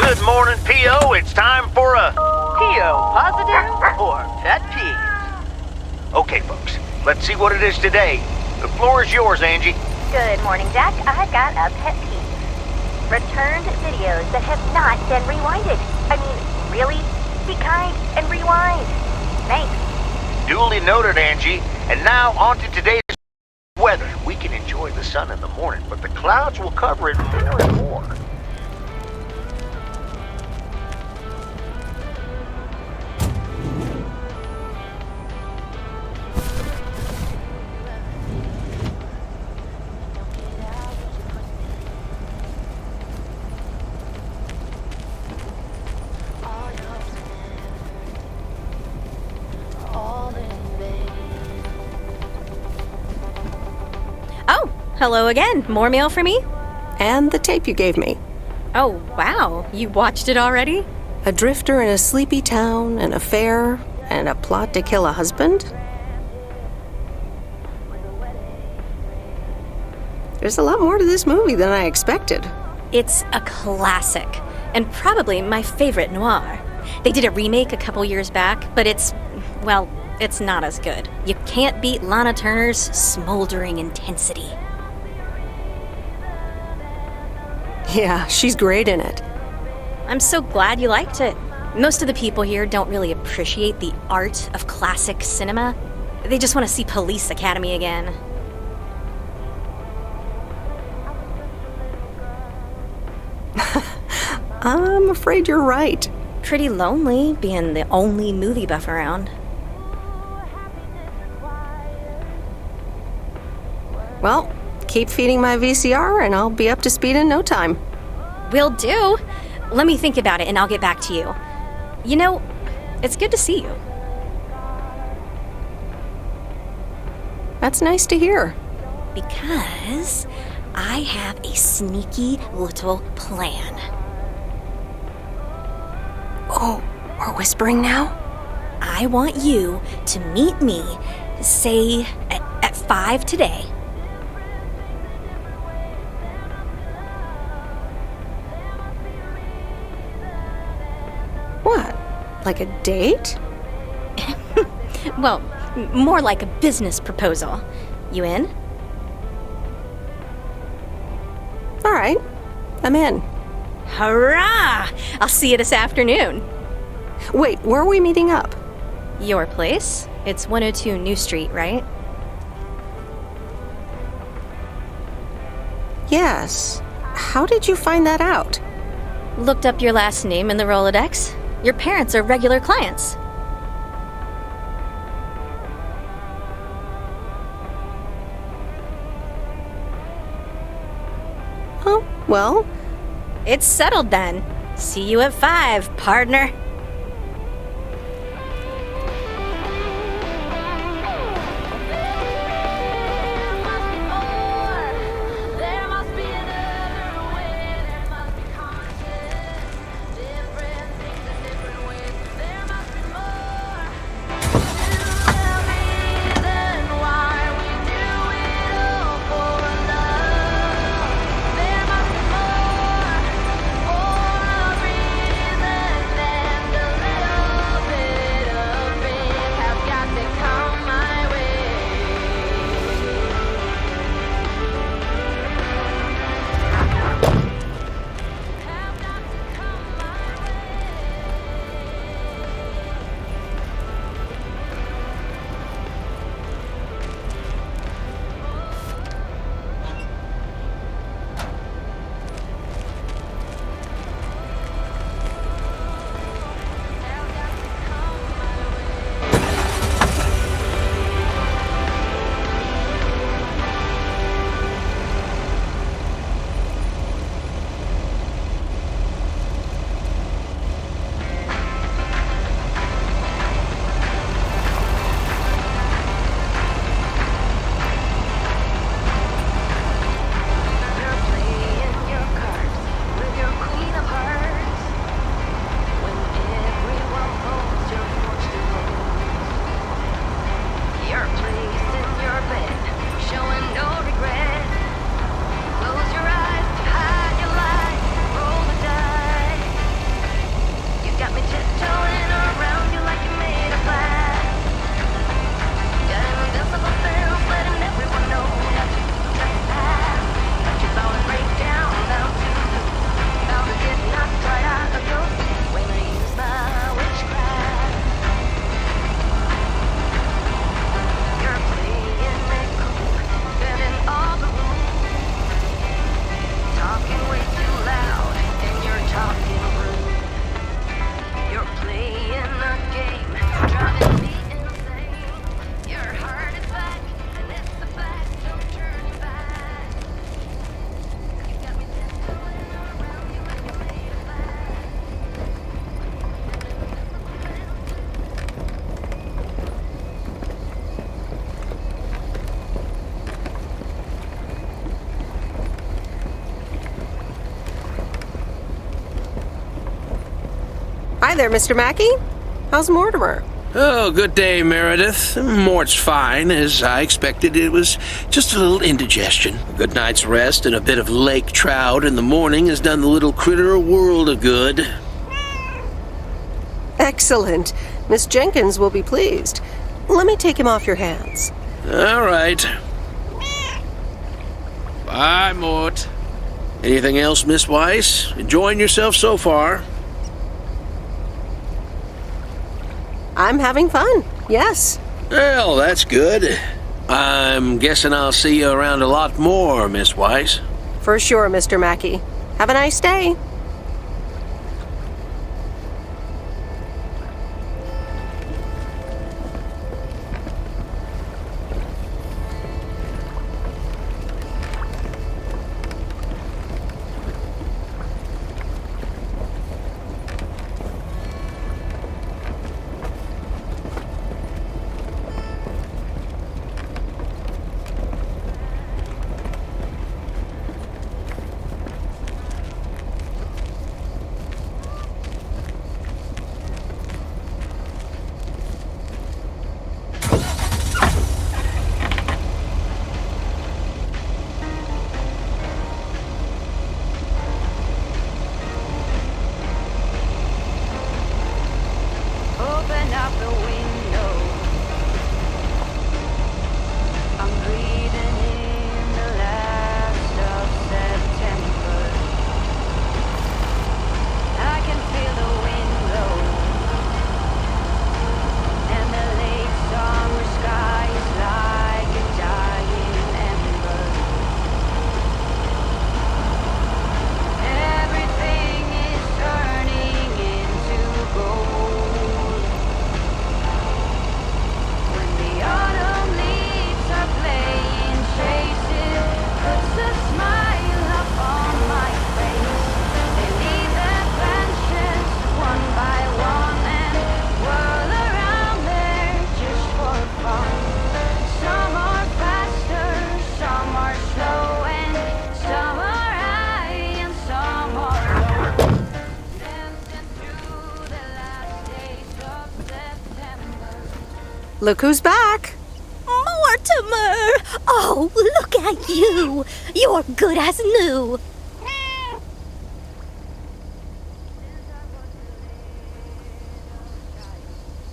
Good morning, P.O. It's time for a... P.O. positive or pet peeve? Okay, folks. Let's see what it is today. The floor is yours, Angie. Good morning, Jack. I've got a pet peeve. Returned videos that have not been rewinded. I mean, really? Be kind and rewind. Thanks. Duly noted, Angie. And now on to today's weather. We can enjoy the sun in the morning, but the clouds will cover it more and more. Hello again. More mail for me? And the tape you gave me. Oh, wow. You watched it already? A drifter in a sleepy town, an affair, and a plot to kill a husband? There's a lot more to this movie than I expected. It's a classic, and probably my favorite noir. They did a remake a couple years back, but it's not as good. You can't beat Lana Turner's smoldering intensity. Yeah, she's great in it. I'm so glad you liked it. Most of the people here don't really appreciate the art of classic cinema. They just want to see Police Academy again. I'm afraid you're right. Pretty lonely being the only movie buff around. Well, keep feeding my VCR and I'll be up to speed in no time. Will do. Let me think about it and I'll get back to you. You know, it's good to see you. That's nice to hear. Because I have a sneaky little plan. Oh, we're whispering now? I want you to meet me, say, at 5 today. What? Like a date? Well, more like a business proposal. You in? All right, I'm in. Hurrah! I'll see you this afternoon. Wait, where are we meeting up? Your place? It's 102 New Street, right? Yes. How did you find that out? Looked up your last name in the Rolodex. Your parents are regular clients. Oh, well. It's settled then. See you at 5, partner. there, Mr. Mackey. How's Mortimer? Oh, good day, Meredith. Mort's fine. As I expected, it was just a little indigestion. A good night's rest and a bit of lake trout in the morning has done the little critter a world of good. Excellent. Miss Jenkins will be pleased. Let me take him off your hands. All right. Bye, Mort. Anything else, Miss Weiss? Enjoying yourself so far? I'm having fun, yes. Well, that's good. I'm guessing I'll see you around a lot more, Miss Weiss. For sure, Mr. Mackey. Have a nice day. Open up the window. I'm breathing in the last of September. I can feel the wind blow, and the late summer sky is like a dying ember. Everything is turning into gold. Look who's back. Mortimer! Oh, look at you! You're good as new!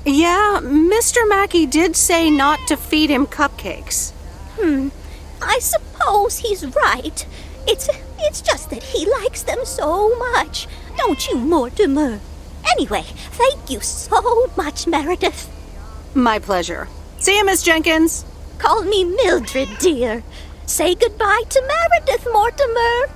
Yeah, Mr. Mackey did say not to feed him cupcakes. I suppose he's right. It's just that he likes them so much. Don't you, Mortimer? Anyway, thank you so much, Meredith. My pleasure. See you, Miss Jenkins. Call me Mildred, dear. Say goodbye to Meredith, Mortimer.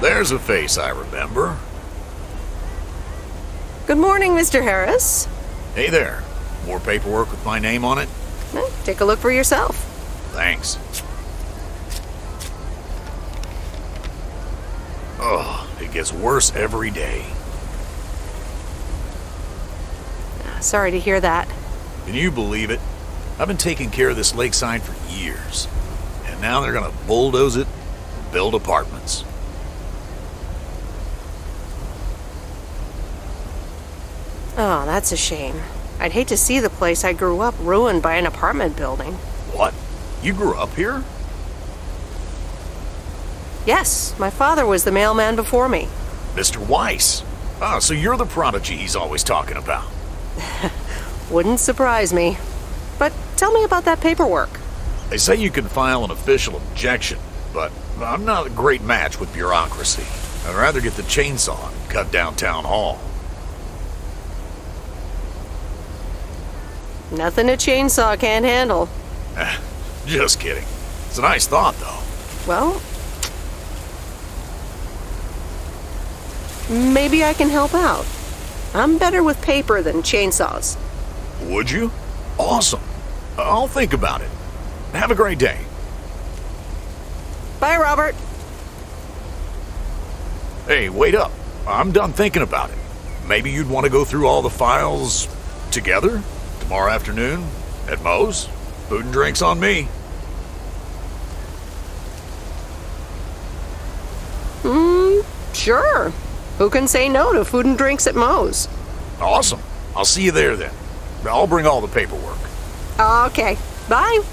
There's a face I remember. Good morning, Mr. Harris. Hey there. More paperwork with my name on it? Take a look for yourself. Thanks. It gets worse every day. Sorry to hear that. Can you believe it? I've been taking care of this lakeside for years. And now they're gonna bulldoze it and build apartments. Oh, that's a shame. I'd hate to see the place I grew up ruined by an apartment building. What? You grew up here? Yes, my father was the mailman before me. Mr. Weiss. Ah, so you're the prodigy he's always talking about. Wouldn't surprise me. But tell me about that paperwork. They say you can file an official objection, but I'm not a great match with bureaucracy. I'd rather get the chainsaw and cut down town hall. Nothing a chainsaw can't handle. Just kidding. It's a nice thought, though. Well, maybe I can help out. I'm better with paper than chainsaws. Would you? Awesome. I'll think about it. Have a great day. Bye, Robert. Hey, wait up. I'm done thinking about it. Maybe you'd want to go through all the files together? Tomorrow afternoon? At Moe's? Food and drinks on me. Sure. Who can say no to food and drinks at Moe's? Awesome. I'll see you there then. I'll bring all the paperwork. Okay. Bye.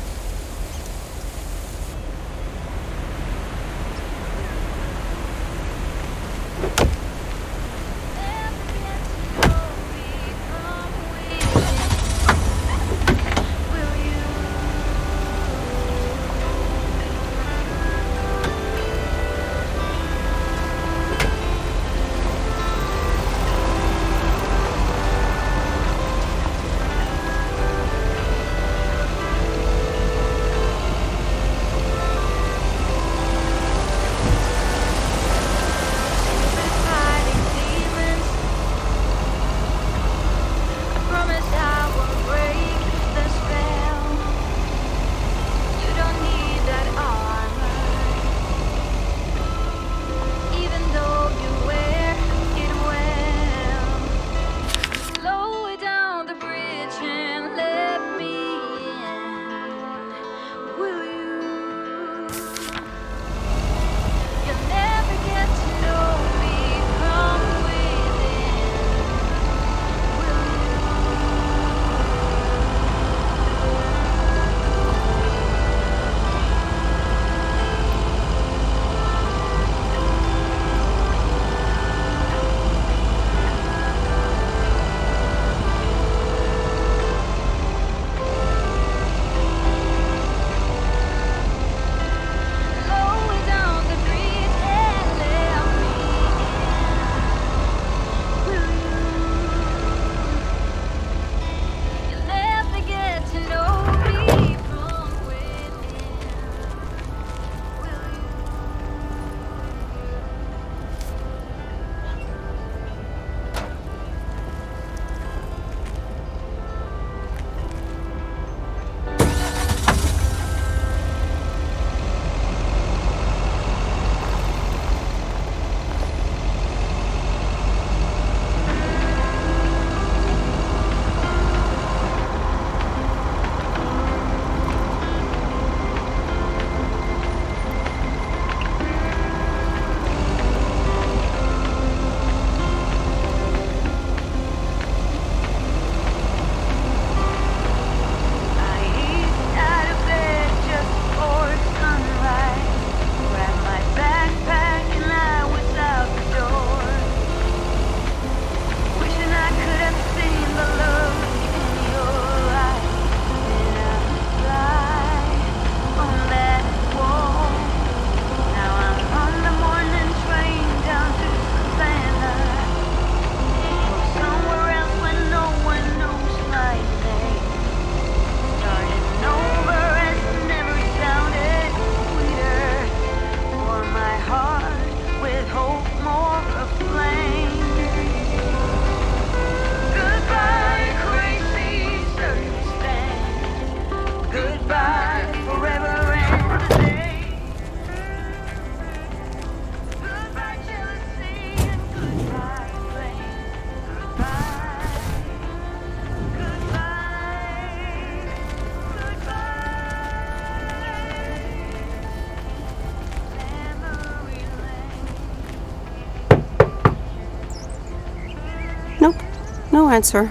no answer.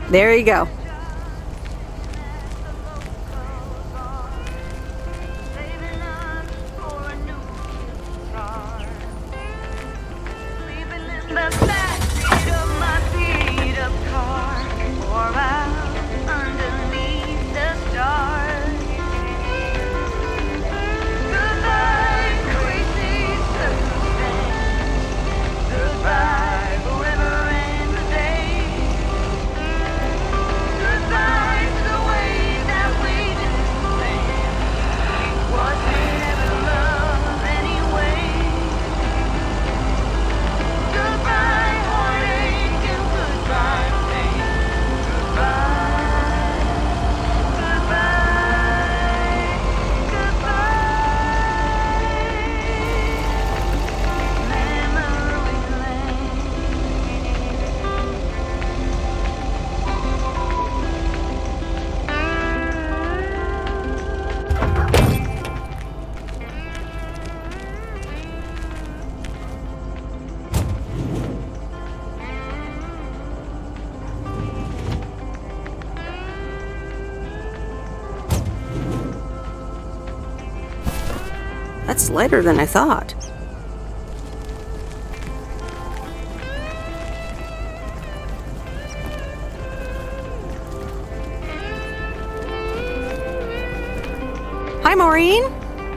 There you go. That's lighter than I thought. Hi, Maureen.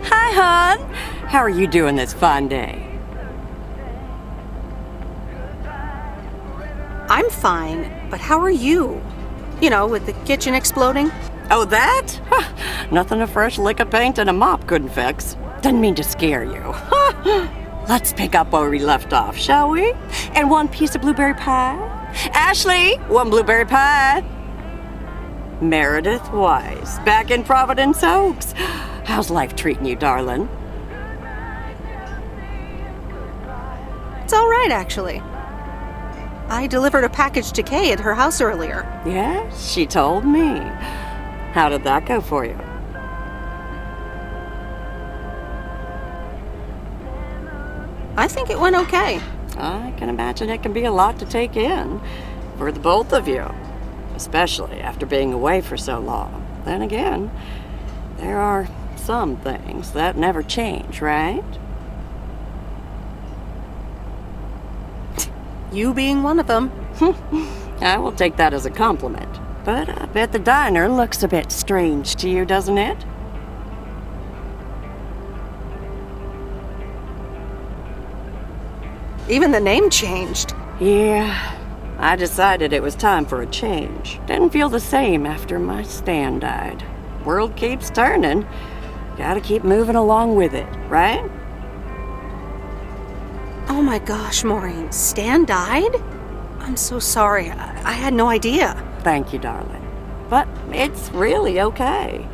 Hi, hon. How are you doing this fine day? I'm fine, but how are you? You know, with the kitchen exploding? Oh, that? Nothing a fresh lick of paint and a mop couldn't fix. Didn't mean to scare you. Let's pick up where we left off, shall we? And one piece of blueberry pie? Ashley, one blueberry pie. Meredith Wise, back in Providence Oaks. How's life treating you, darling? It's all right, actually. I delivered a package to Kay at her house earlier. Yeah, she told me. How did that go for you? I think it went okay. I can imagine it can be a lot to take in for the both of you, especially after being away for so long. Then again, there are some things that never change, right? You being one of them. I will take that as a compliment. But I bet the diner looks a bit strange to you, doesn't it? Even the name changed. Yeah, I decided it was time for a change. Didn't feel the same after my Stan died. World keeps turning. Gotta keep moving along with it, right? Oh my gosh, Maureen. Stan died? I'm so sorry. I had no idea. Thank you, darling. But it's really okay.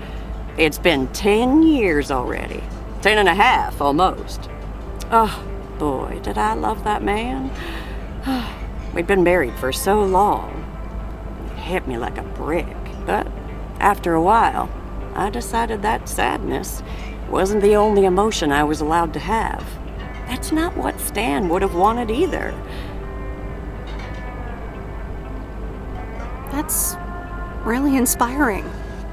It's been 10 years already. 10 and a half, almost. Oh, boy, did I love that man. We'd been married for so long. It hit me like a brick. But after a while, I decided that sadness wasn't the only emotion I was allowed to have. That's not what Stan would have wanted either. That's really inspiring.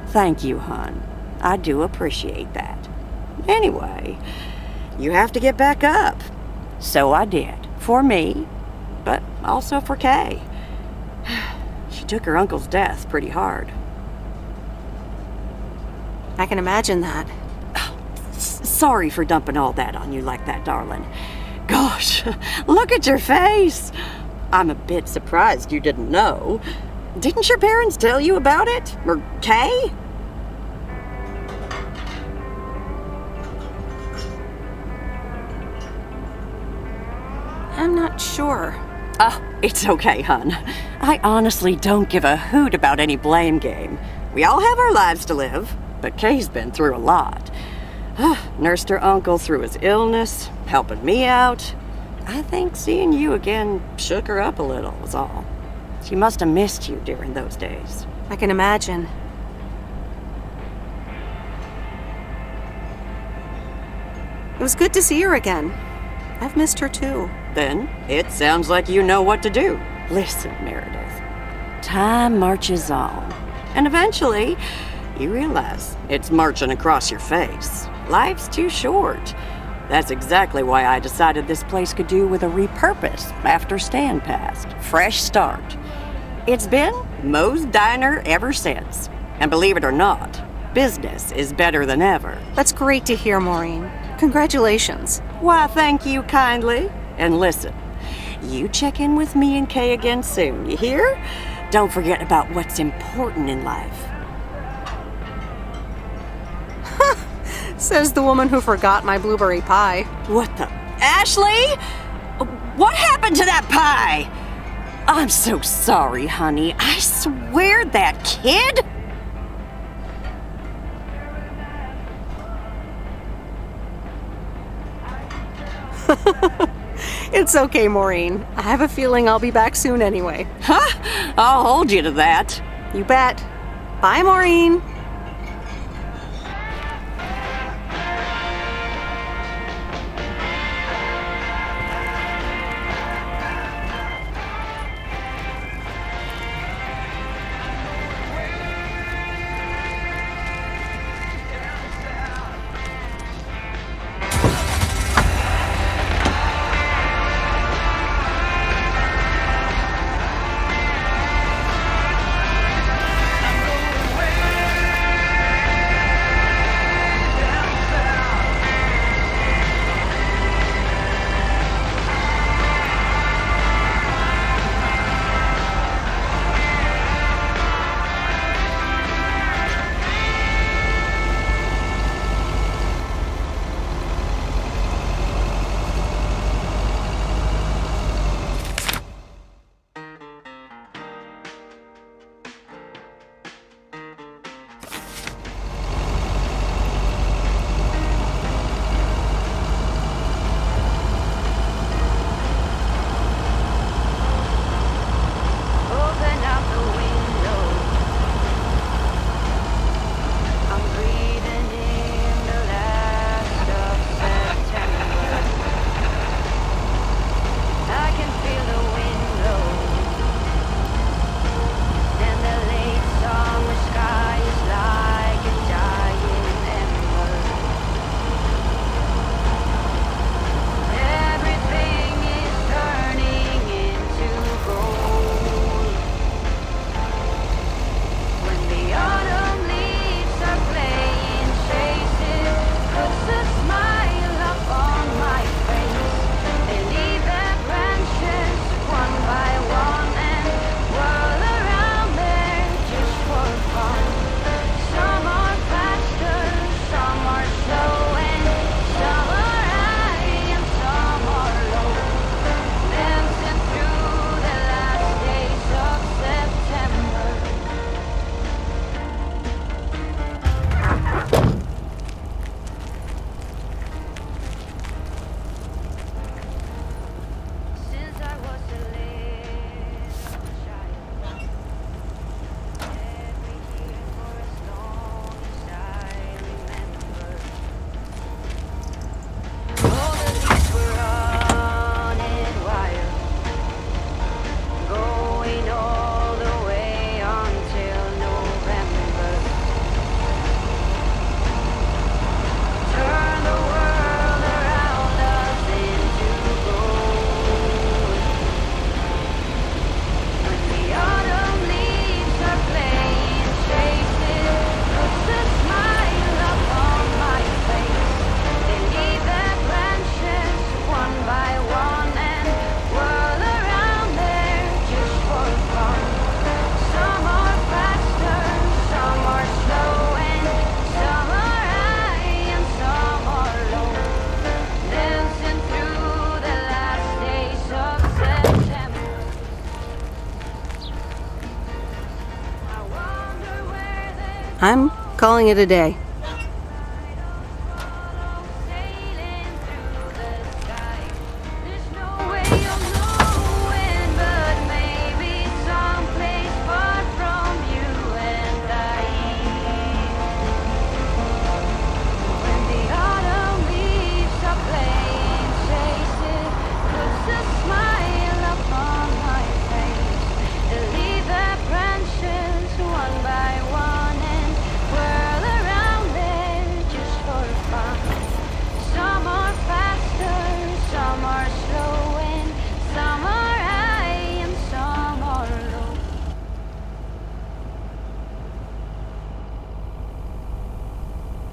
Thank you, hon. I do appreciate that. Anyway, you have to get back up. So I did. For me, but also for Kay. She took her uncle's death pretty hard. I can imagine that. Sorry for dumping all that on you like that, darling. Gosh, look at your face. I'm a bit surprised you didn't know. Didn't your parents tell you about it? Or Kay? I'm not sure. Oh, it's okay, hon. I honestly don't give a hoot about any blame game. We all have our lives to live, but Kay's been through a lot. Nursed her uncle through his illness, helping me out. I think seeing you again shook her up a little, was all. She must have missed you during those days. I can imagine. It was good to see her again. I've missed her too. Then it sounds like you know what to do. Listen, Meredith, time marches on, and eventually you realize it's marching across your face. Life's too short. That's exactly why I decided this place could do with a repurpose after Stan passed. Fresh start. It's been Moe's Diner ever since. And believe it or not, business is better than ever. That's great to hear, Maureen. Congratulations. Why, thank you kindly. And listen, you check in with me and Kay again soon, you hear? Don't forget about what's important in life. Says the woman who forgot my blueberry pie. What the? Ashley? What happened to that pie? I'm so sorry, honey. I swear that kid... It's okay, Maureen. I have a feeling I'll be back soon anyway. Huh? I'll hold you to that. You bet. Bye, Maureen. I'm calling it a day.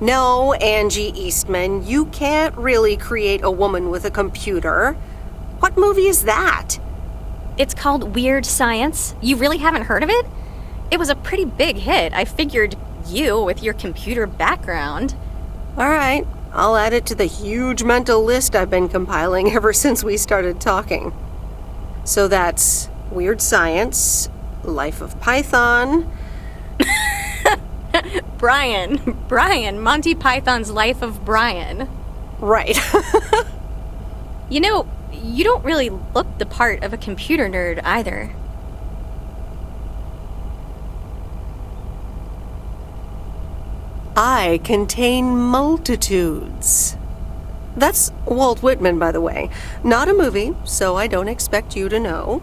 No, Angie Eastman, you can't really create a woman with a computer. What movie is that? It's called Weird Science. You really haven't heard of it? It was a pretty big hit. I figured you, with your computer background. All right, I'll add it to the huge mental list I've been compiling ever since we started talking. So that's Weird Science, Life of Python. Brian, Monty Python's Life of Brian. Right. You know, you don't really look the part of a computer nerd either. I contain multitudes. That's Walt Whitman, by the way. Not a movie, so I don't expect you to know.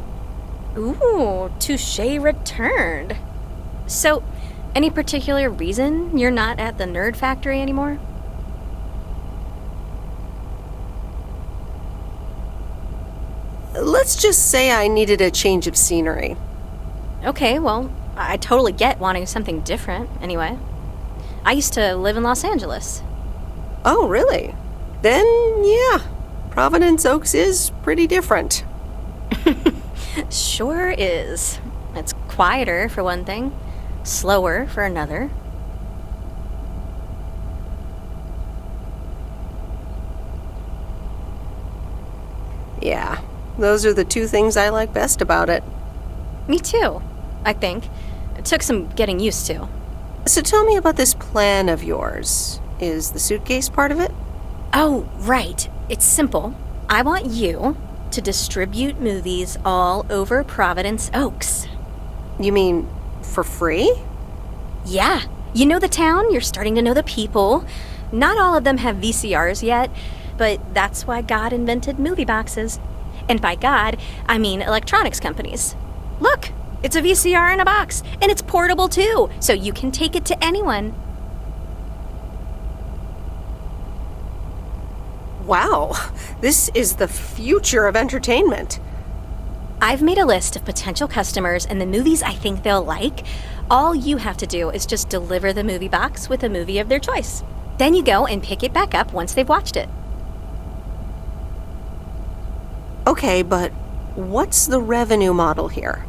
Ooh, touche returned. So, any particular reason you're not at the Nerd Factory anymore? Let's just say I needed a change of scenery. Okay, well, I totally get wanting something different, anyway. I used to live in Los Angeles. Oh, really? Then, yeah, Providence Oaks is pretty different. Sure is. It's quieter, for one thing. Slower, for another. Yeah, those are the two things I like best about it. Me too, I think. It took some getting used to. So tell me about this plan of yours. Is the suitcase part of it? Oh, right. It's simple. I want you to distribute movies all over Providence Oaks. You mean for free? Yeah. You know the town, you're starting to know the people. Not all of them have VCRs yet, but that's why God invented movie boxes. And by God, I mean electronics companies. Look, it's a VCR in a box, and it's portable too, so you can take it to anyone. Wow, this is the future of entertainment. I've made a list of potential customers and the movies I think they'll like. All you have to do is just deliver the movie box with a movie of their choice. Then you go and pick it back up once they've watched it. Okay, but what's the revenue model here?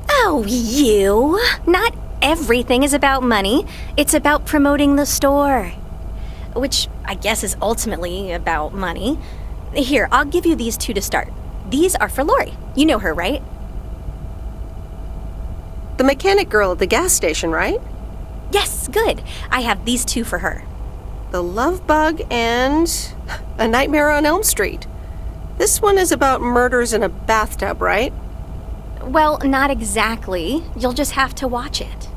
Oh, you! Not everything is about money. It's about promoting the store. Which I guess is ultimately about money. Here, I'll give you these two to start. These are for Lori. You know her, right? The mechanic girl at the gas station, right? Yes, good. I have these two for her. The Love Bug and A Nightmare on Elm Street. This one is about murders in a bathtub, right? Well, not exactly. You'll just have to watch it.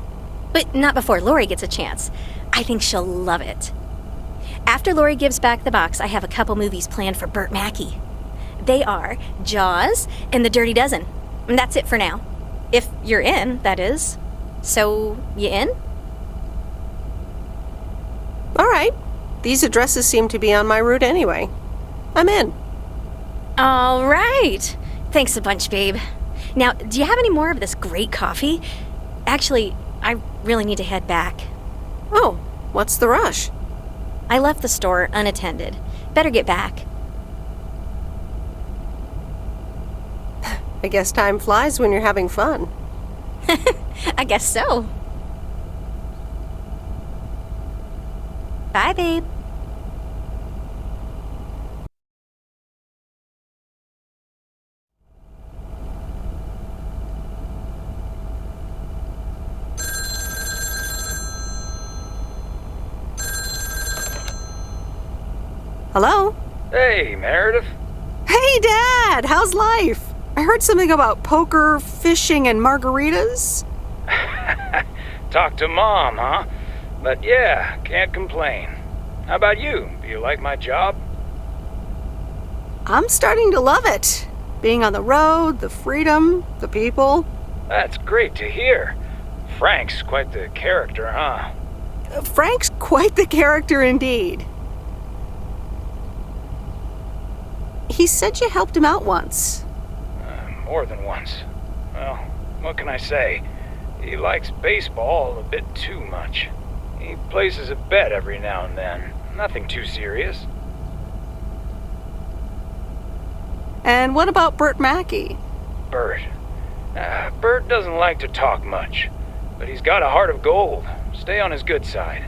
But not before Lori gets a chance. I think she'll love it. After Lori gives back the box, I have a couple movies planned for Burt Mackey. They are Jaws and The Dirty Dozen. And that's it for now. If you're in, that is. So, you in? All right. These addresses seem to be on my route anyway. I'm in. All right. Thanks a bunch, babe. Now, do you have any more of this great coffee? Actually, I really need to head back. Oh, what's the rush? I left the store unattended. Better get back. I guess time flies when you're having fun. I guess so. Bye, babe. Hello? Hey, Meredith. Hey, Dad! How's life? I heard something about poker, fishing, and margaritas. Talk to Mom, huh? But yeah, can't complain. How about you? Do you like my job? I'm starting to love it. Being on the road, the freedom, the people. That's great to hear. Frank's quite the character, huh? Frank's quite the character indeed. He said you helped him out once. More than once. Well, what can I say? He likes baseball a bit too much. He places a bet every now and then. Nothing too serious. And what about Bert Mackey? Bert. Bert doesn't like to talk much, but he's got a heart of gold. Stay on his good side.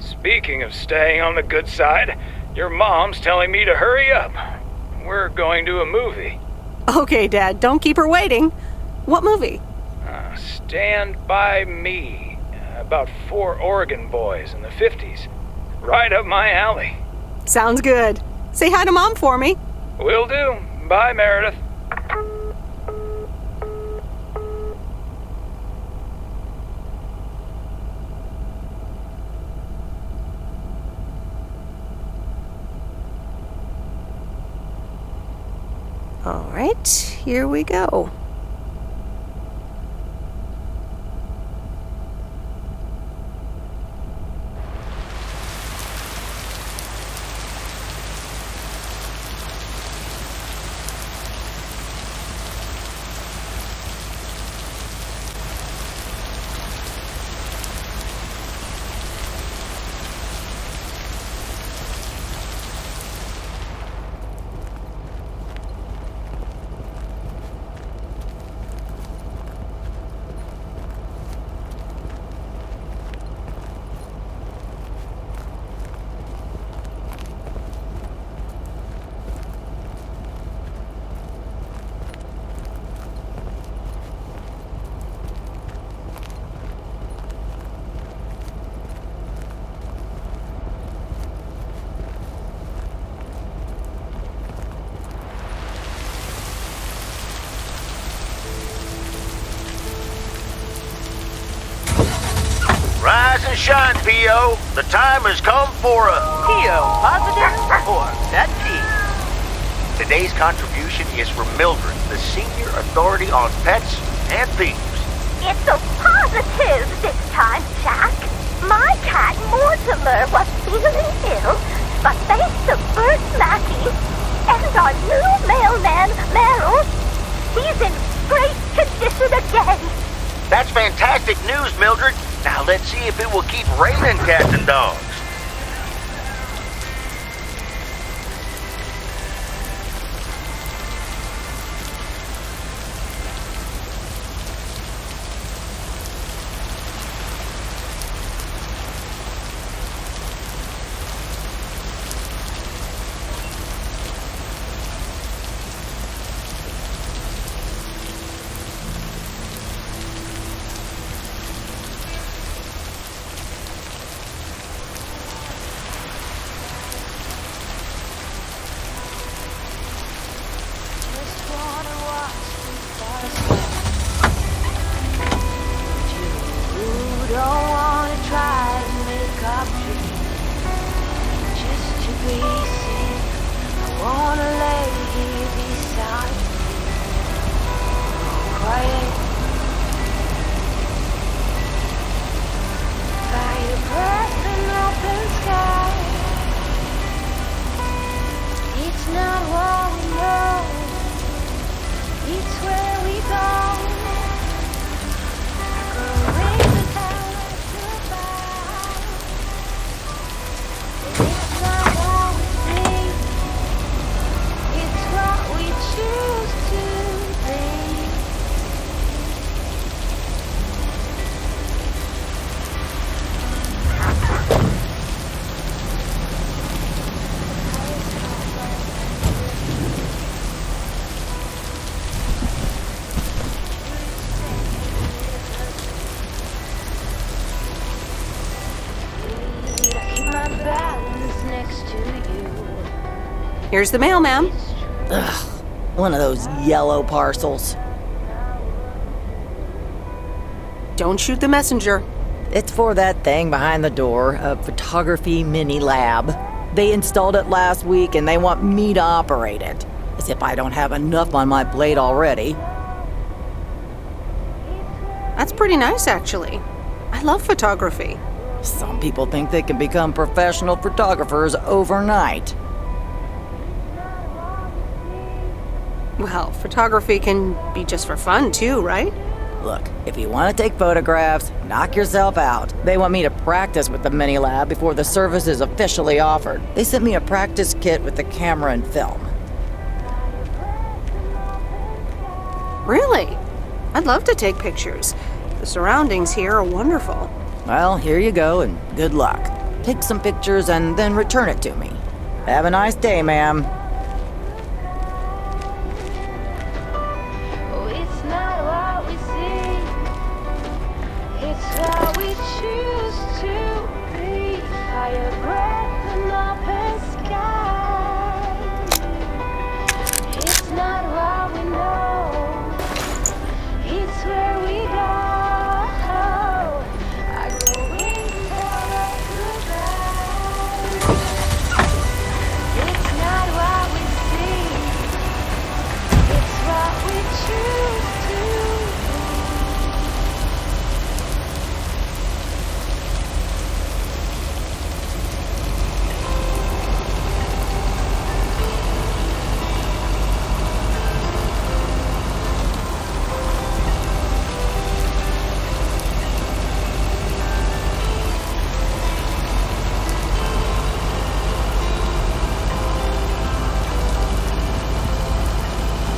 Speaking of staying on the good side, your mom's telling me to hurry up. We're going to a movie. Okay, Dad, don't keep her waiting. What movie? Stand By Me. About 4 Oregon boys in the 50s. Right up my alley. Sounds good. Say hi to Mom for me. Will do. Bye, Meredith. All right, here we go. Rise and shine, P.O. The time has come for a P.O. positive or pet peeve. Today's contribution is from Mildred, the senior authority on pets and thieves. It's a positive this time, Jack. My cat Mortimer was feeling ill, but thanks to Bert Mackey and our new mailman, Merrill, he's in great condition again. That's fantastic news, Mildred. Now let's see if it will keep raining cats and dogs. Here's the mail, ma'am. Ugh, one of those yellow parcels. Don't shoot the messenger. It's for that thing behind the door, a photography mini lab. They installed it last week and they want me to operate it. As if I don't have enough on my plate already. That's pretty nice, actually. I love photography. Some people think they can become professional photographers overnight. Well, photography can be just for fun, too, right? Look, if you want to take photographs, knock yourself out. They want me to practice with the mini lab before the service is officially offered. They sent me a practice kit with the camera and film. Really? I'd love to take pictures. The surroundings here are wonderful. Well, here you go, and good luck. Take some pictures and then return it to me. Have a nice day, ma'am. It's not what we see, it's what we choose to be. Higher breath and open sky. It's not what we know, it's where we go. I go into goodbye. It's not what we see, it's what we choose to be.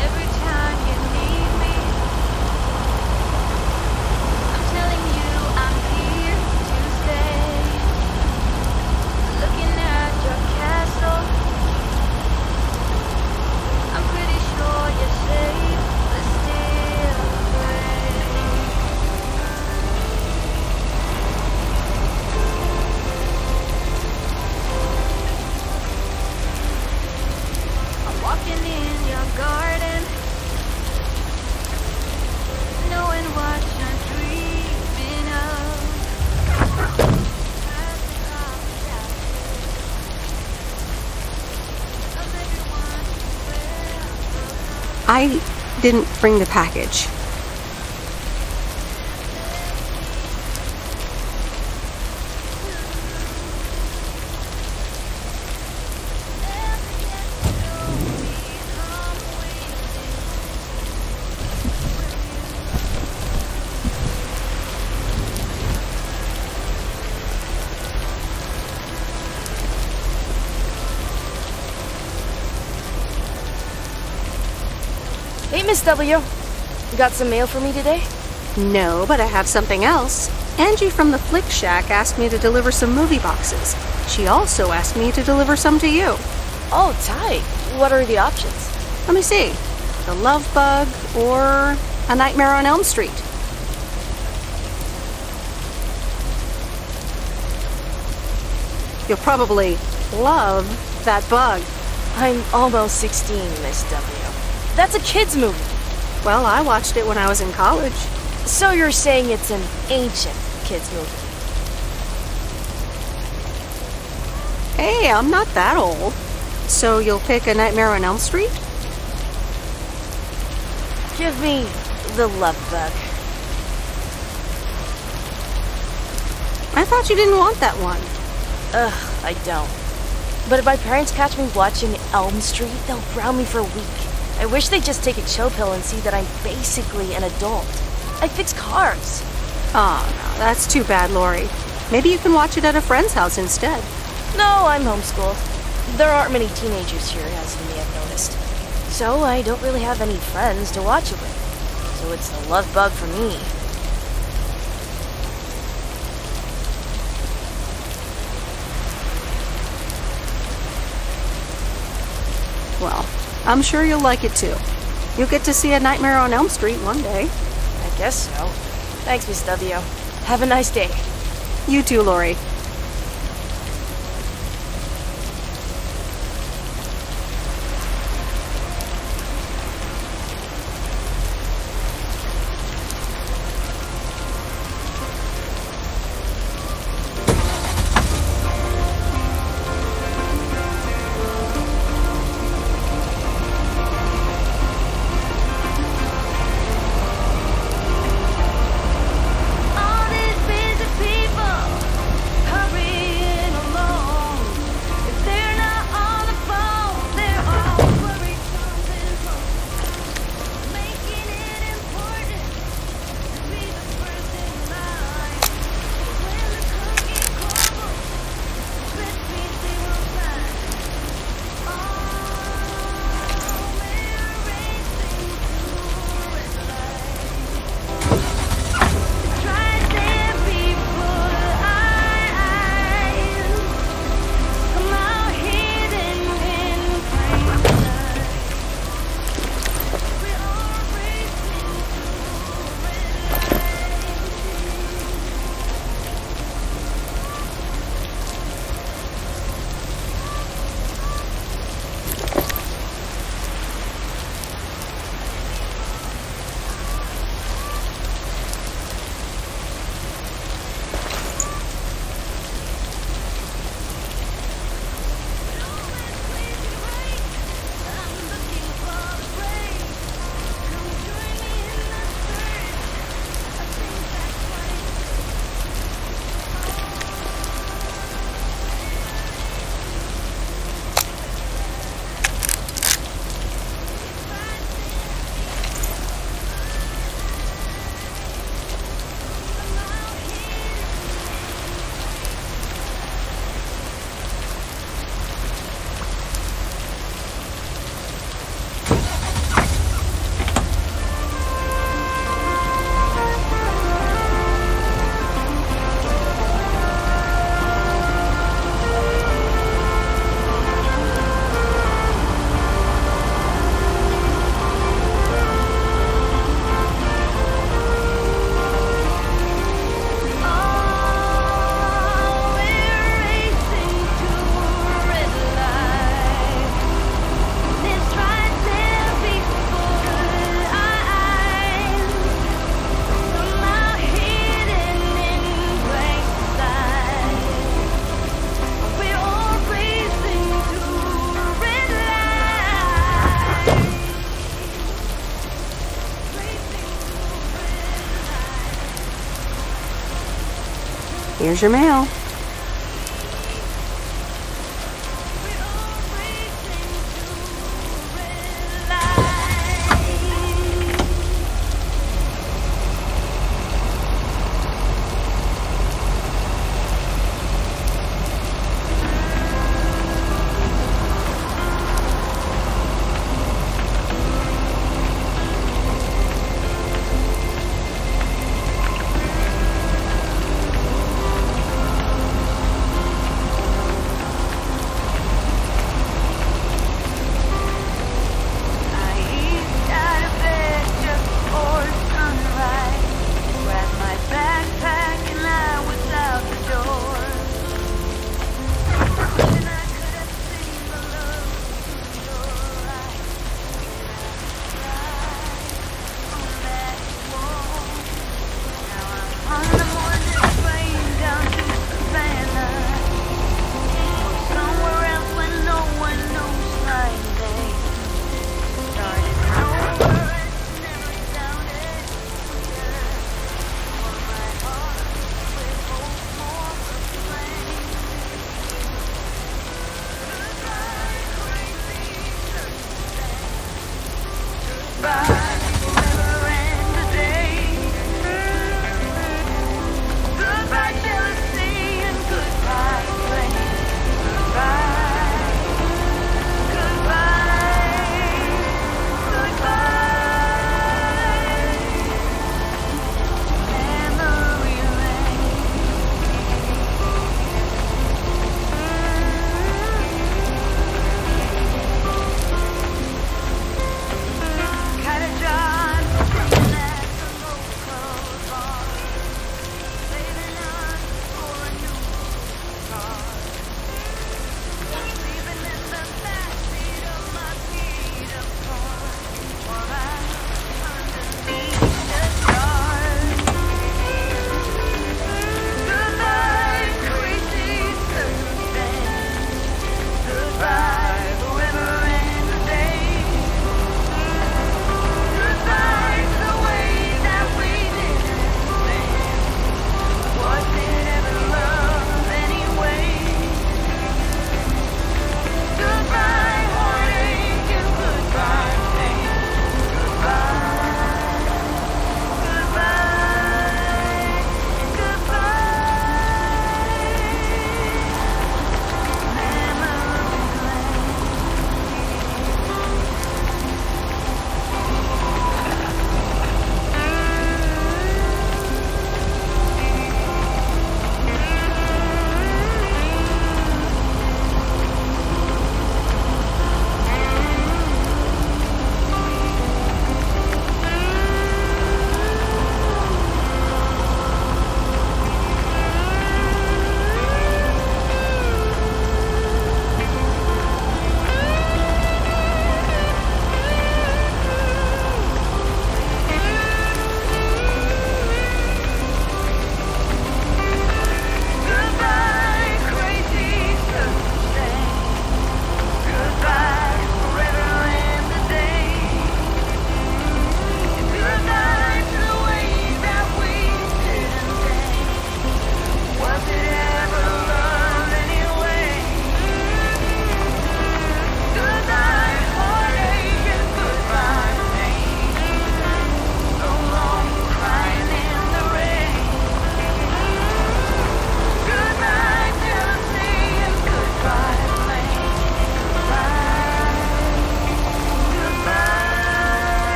Every time you need me, I'm telling you I'm here to stay. Looking at your castle, I'm pretty sure you're safe, but still afraid. I'm walking in your garden, knowing what you're dreaming of. I didn't bring the package. Hey, Miss W. You got some mail for me today? No, but I have something else. Angie from the Flick Shack asked me to deliver some movie boxes. She also asked me to deliver some to you. Oh, tight. What are the options? Let me see. The Love Bug or A Nightmare on Elm Street. You'll probably love that bug. I'm almost 16, Miss W. That's a kid's movie. Well, I watched it when I was in college. So you're saying it's an ancient kid's movie? Hey, I'm not that old. So you'll pick A Nightmare on Elm Street? Give me the Love Bug. I thought you didn't want that one. Ugh, I don't. But if my parents catch me watching Elm Street, they'll ground me for a week. I wish they'd just take a chill pill and see that I'm basically an adult. I fix cars. Oh, no, that's too bad, Lori. Maybe you can watch it at a friend's house instead. No, I'm homeschooled. There aren't many teenagers here, as you may have noticed. So I don't really have any friends to watch it with. So it's the Love Bug for me. Well, I'm sure you'll like it too. You'll get to see A Nightmare on Elm Street one day. I guess so. Thanks, Miss W. Have a nice day. You too, Lori. All these busy people Here's your mail.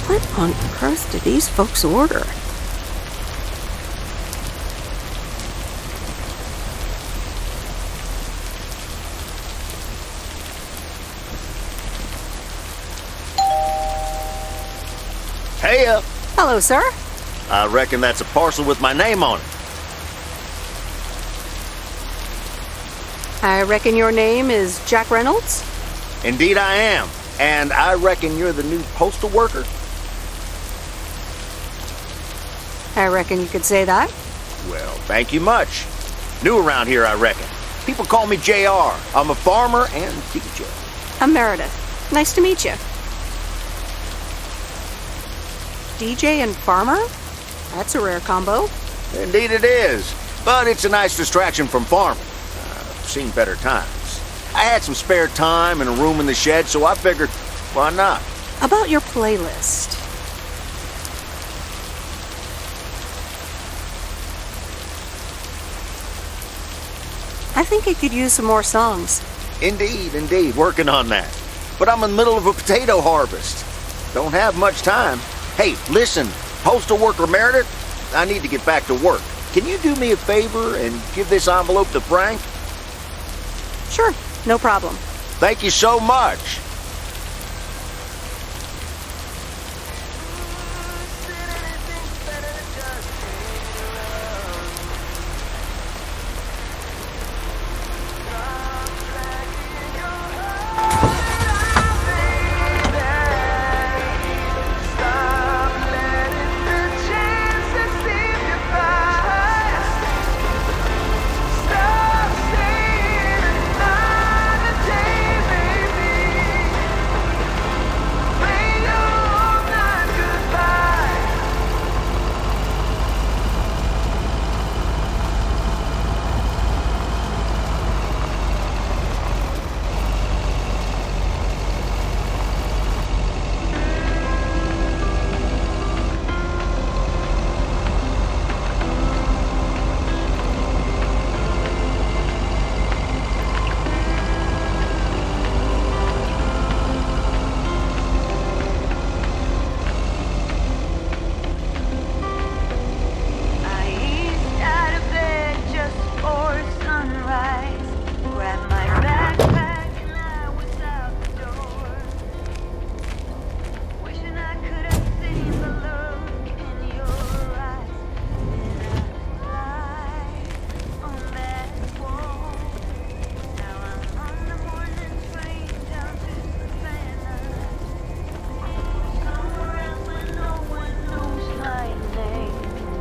What on earth did these folks order? Hey, Hello, sir. I reckon that's a parcel with my name on it. I reckon your name is Jack Reynolds? Indeed I am. And I reckon you're the new postal worker? I reckon you could say that. Well, thank you much. New around here, I reckon. People call me JR. I'm a farmer and teacher. I'm Meredith. Nice to meet you. DJ and farmer? That's a rare combo. Indeed it is. But it's a nice distraction from farming. I've seen better times. I had some spare time and a room in the shed, so I figured, why not? About your playlist. I think it could use some more songs. Indeed. Working on that. But I'm in the middle of a potato harvest. Don't have much time. Hey, listen, postal worker Meredith, I need to get back to work. Can you do me a favor and give this envelope to Frank? Sure, no problem. Thank you so much.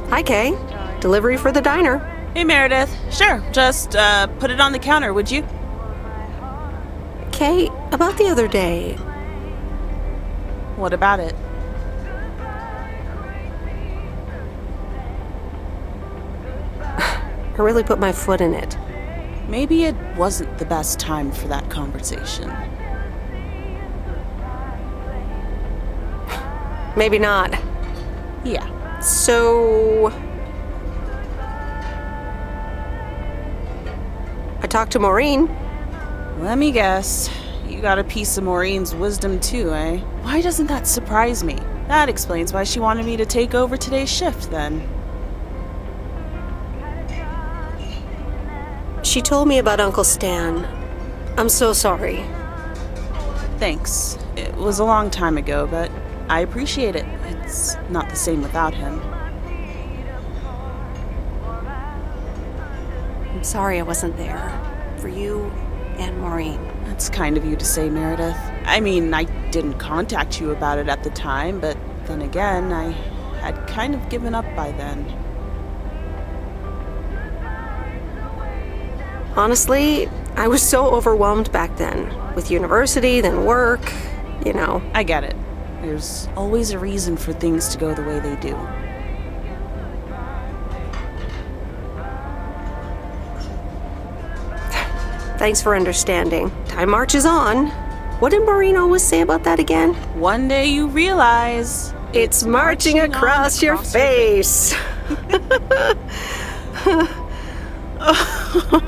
Hi, Kay. Delivery for the diner. Hey, Meredith. Sure, just put it on the counter, would you? Kay, about the other day. What about it? I really put my foot in it. Maybe it wasn't the best time for that conversation. Maybe not. Yeah. So... I talked to Maureen. Let me guess. You got a piece of Maureen's wisdom too, eh? Why doesn't that surprise me? That explains why she wanted me to take over today's shift, then. She told me about Uncle Stan. I'm so sorry. Thanks. It was a long time ago, but I appreciate it. It's not the same without him. I'm sorry I wasn't there. For you and Maureen. That's kind of you to say, Meredith. I mean, I didn't contact you about it at the time, but then again, I had kind of given up by then. Honestly, I was so overwhelmed back then. With university, then work, you know. I get it. There's always a reason for things to go the way they do. Thanks for understanding. Time marches on. What did Maureen always say about that again? One day you realize... It's marching across your face.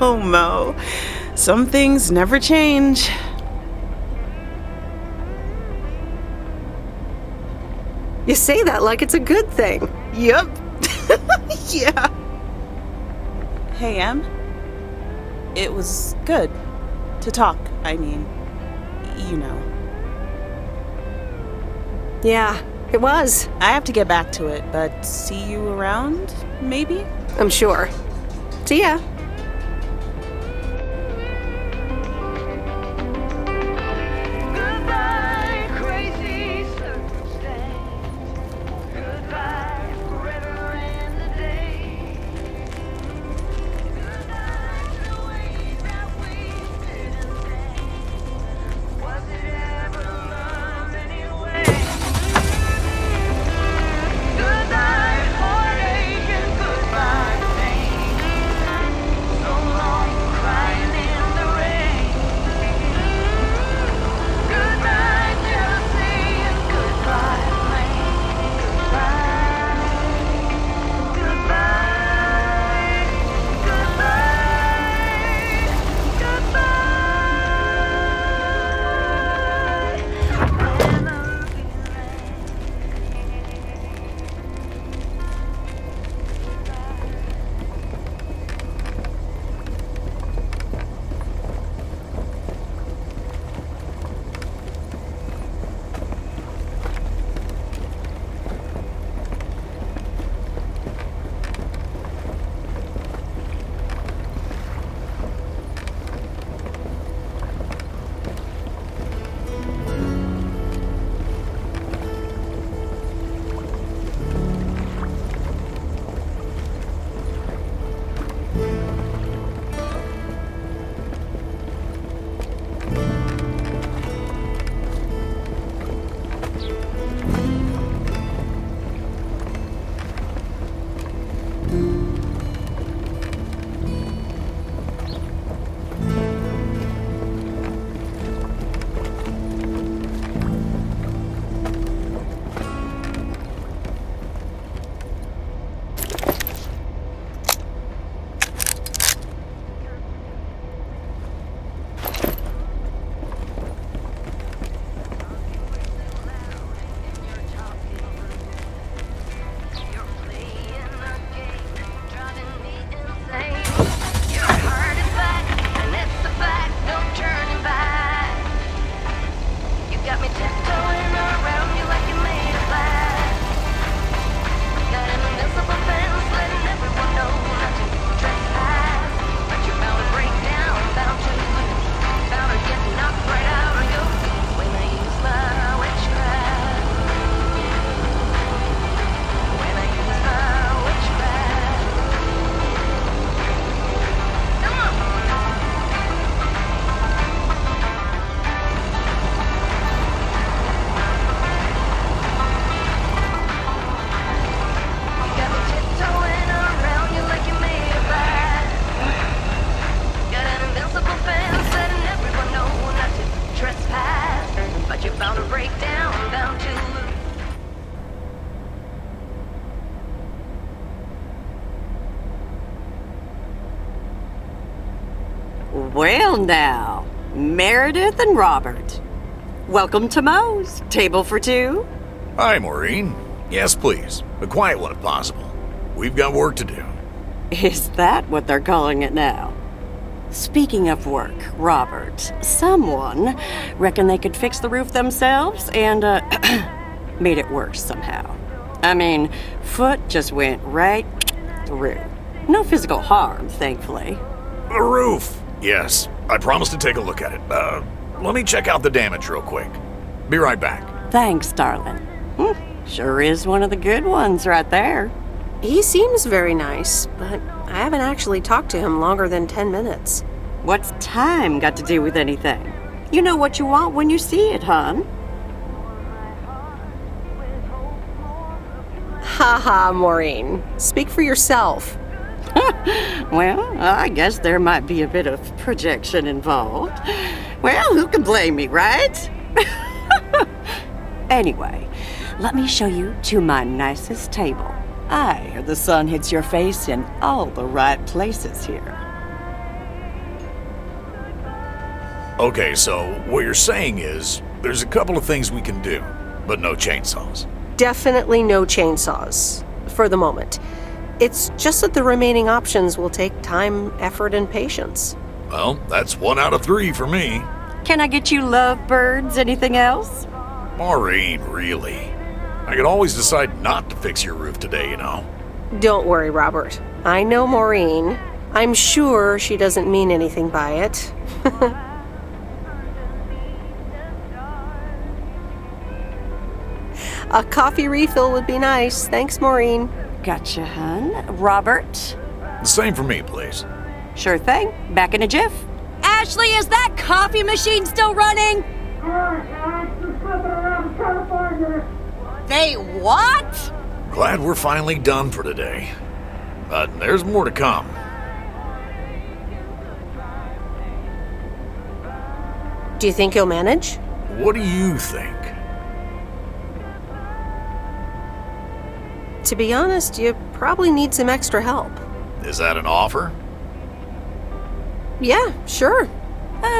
Oh, Mo. Some things never change. You say that like it's a good thing. Yep. Yeah. Hey, Em. It was good to talk, I mean, you know. Yeah, it was. I have to get back to it, but see you around, maybe? I'm sure. See ya. Well now, Meredith and Robert. Welcome to Moe's. Table for two? Hi, Maureen. Yes, please. A quiet one if possible. We've got work to do. Is that what they're calling it now? Speaking of work, Robert, someone reckoned they could fix the roof themselves and, made it worse somehow. I mean, foot just went right through. No physical harm, thankfully. The roof! Yes, I promised to take a look at it. Let me check out the damage real quick. Be right back. Thanks, darling. Sure is one of the good ones right there. He seems very nice, but I haven't actually talked to him longer than 10 minutes. What's time got to do with anything? You know what you want when you see it, hon. Haha, Maureen. Speak for yourself. Well, I guess there might be a bit of projection involved. Well, who can blame me, right? Anyway, let me show you to my nicest table. The sun hits your face in all the right places here. Okay, so what you're saying is there's a couple of things we can do, but no chainsaws. Definitely no chainsaws, for the moment. It's just that the remaining options will take time, effort, and patience. Well, that's 1 out of 3 for me. Can I get you lovebirds? Anything else? Maureen, really? I could always decide not to fix your roof today, you know. Don't worry, Robert. I know Maureen. I'm sure she doesn't mean anything by it. A coffee refill would be nice. Thanks, Maureen. Gotcha, hun. Robert? The same for me, please. Sure thing. Back in a jiff. Ashley, is that coffee machine still running? They what? Glad we're finally done for today. But there's more to come. Do you think he'll manage? What do you think? To be honest, you probably need some extra help. Is that an offer? Yeah, sure.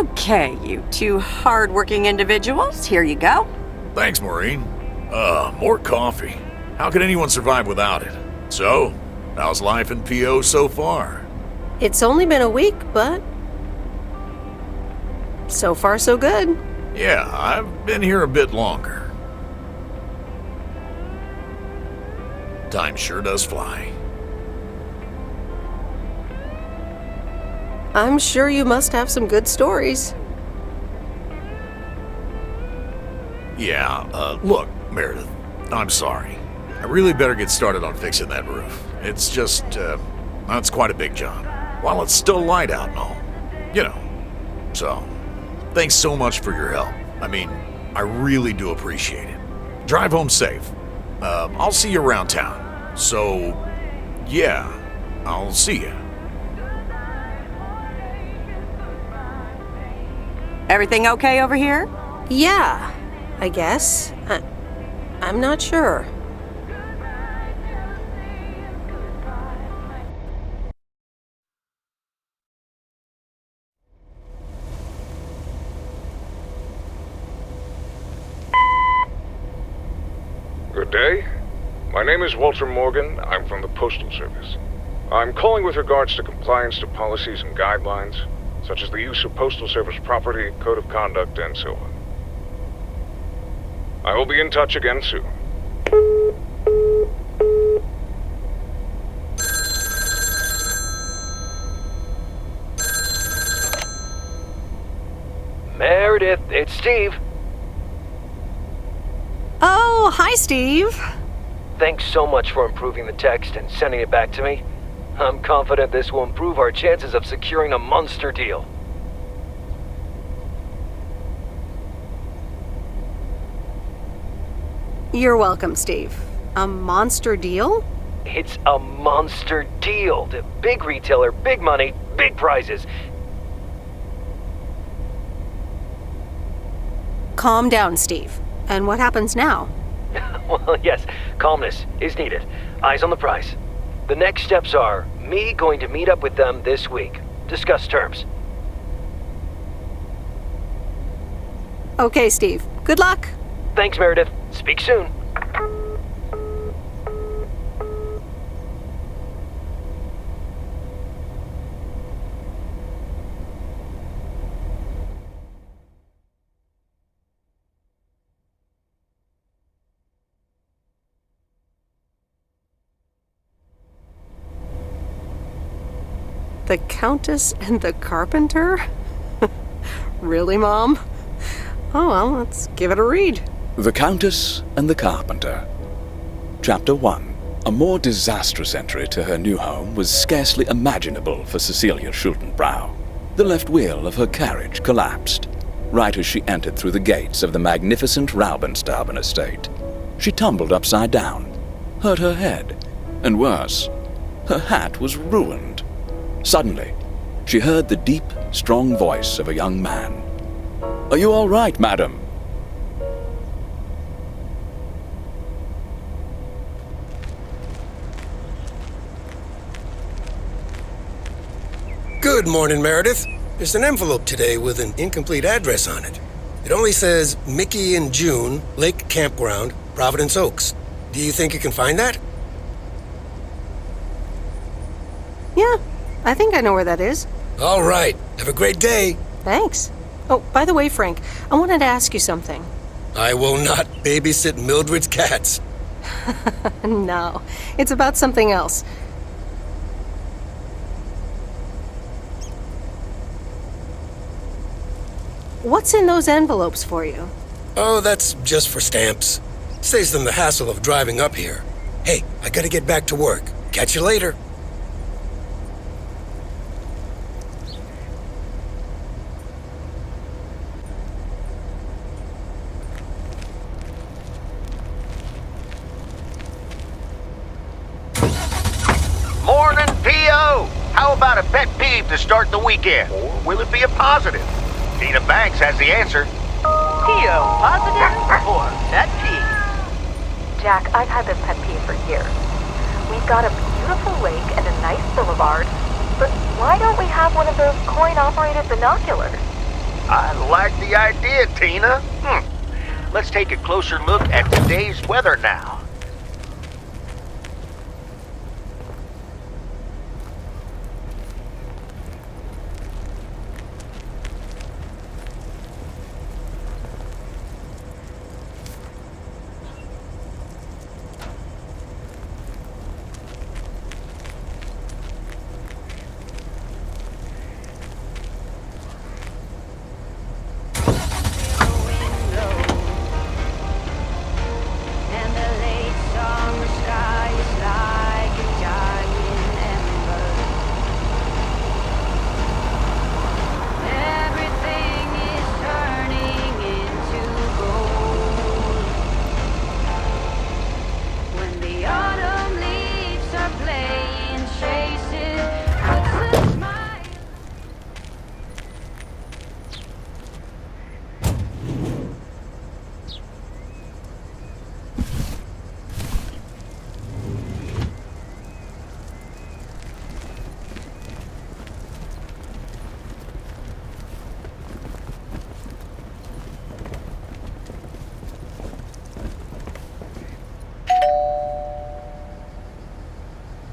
Okay, you two hard-working individuals, here you go. Thanks, Maureen. More coffee. How could anyone survive without it? So, how's life in PO so far? It's only been a week, but so far so good. Yeah, I've been here a bit longer. Time sure does fly. I'm sure you must have some good stories. Yeah, look, Meredith, I'm sorry. I really better get started on fixing that roof. It's just, that's quite a big job. While it's still light out and all. You know. So, thanks so much for your help. I mean, I really do appreciate it. Drive home safe. I'll see you around town. So, yeah, I'll see you. Everything okay over here? Yeah, I guess. I'm not sure. Good day. My name is Walter Morgan. I'm from the Postal Service. I'm calling with regards to compliance to policies and guidelines, such as the use of Postal Service property, code of conduct, and so on. I will be in touch again soon. Meredith, it's Steve. Oh, hi, Steve. Thanks so much for improving the text and sending it back to me. I'm confident this will improve our chances of securing a monster deal. You're welcome, Steve. A monster deal? It's a monster deal. The big retailer, big money, big prizes. Calm down, Steve. And what happens now? Well, yes, calmness is needed. Eyes on the prize. The next steps are me going to meet up with them this week. Discuss terms. Okay, Steve. Good luck. Thanks, Meredith. Speak soon. The Countess and the Carpenter? Really, Mom? Oh, well, let's give it a read. The Countess and the Carpenter. Chapter 1. A more disastrous entry to her new home was scarcely imaginable for Cecilia Schultenbrow. The left wheel of her carriage collapsed, right as she entered through the gates of the magnificent Raubenstaben estate. She tumbled upside down, hurt her head, and worse, her hat was ruined. Suddenly, she heard the deep, strong voice of a young man. "Are you all right, madam?" Good morning, Meredith. There's an envelope today with an incomplete address on it. It only says Mickey and June, Lake Campground, Providence Oaks. Do you think you can find that? Yeah, I think I know where that is. All right. Have a great day. Thanks. Oh, by the way, Frank, I wanted to ask you something. I will not babysit Mildred's cats. No, it's about something else. What's in those envelopes for you? Oh, that's just for stamps. Saves them the hassle of driving up here. Hey, I gotta get back to work. Catch you later. Morning, P.O. How about a pet peeve to start the weekend? Or will it be a positive? Tina Banks has the answer. P.O. Positive or pet peeve? Jack, I've had this pet peeve for years. We've got a beautiful lake and a nice boulevard, but why don't we have one of those coin-operated binoculars? I like the idea, Tina. Let's take a closer look at today's weather now.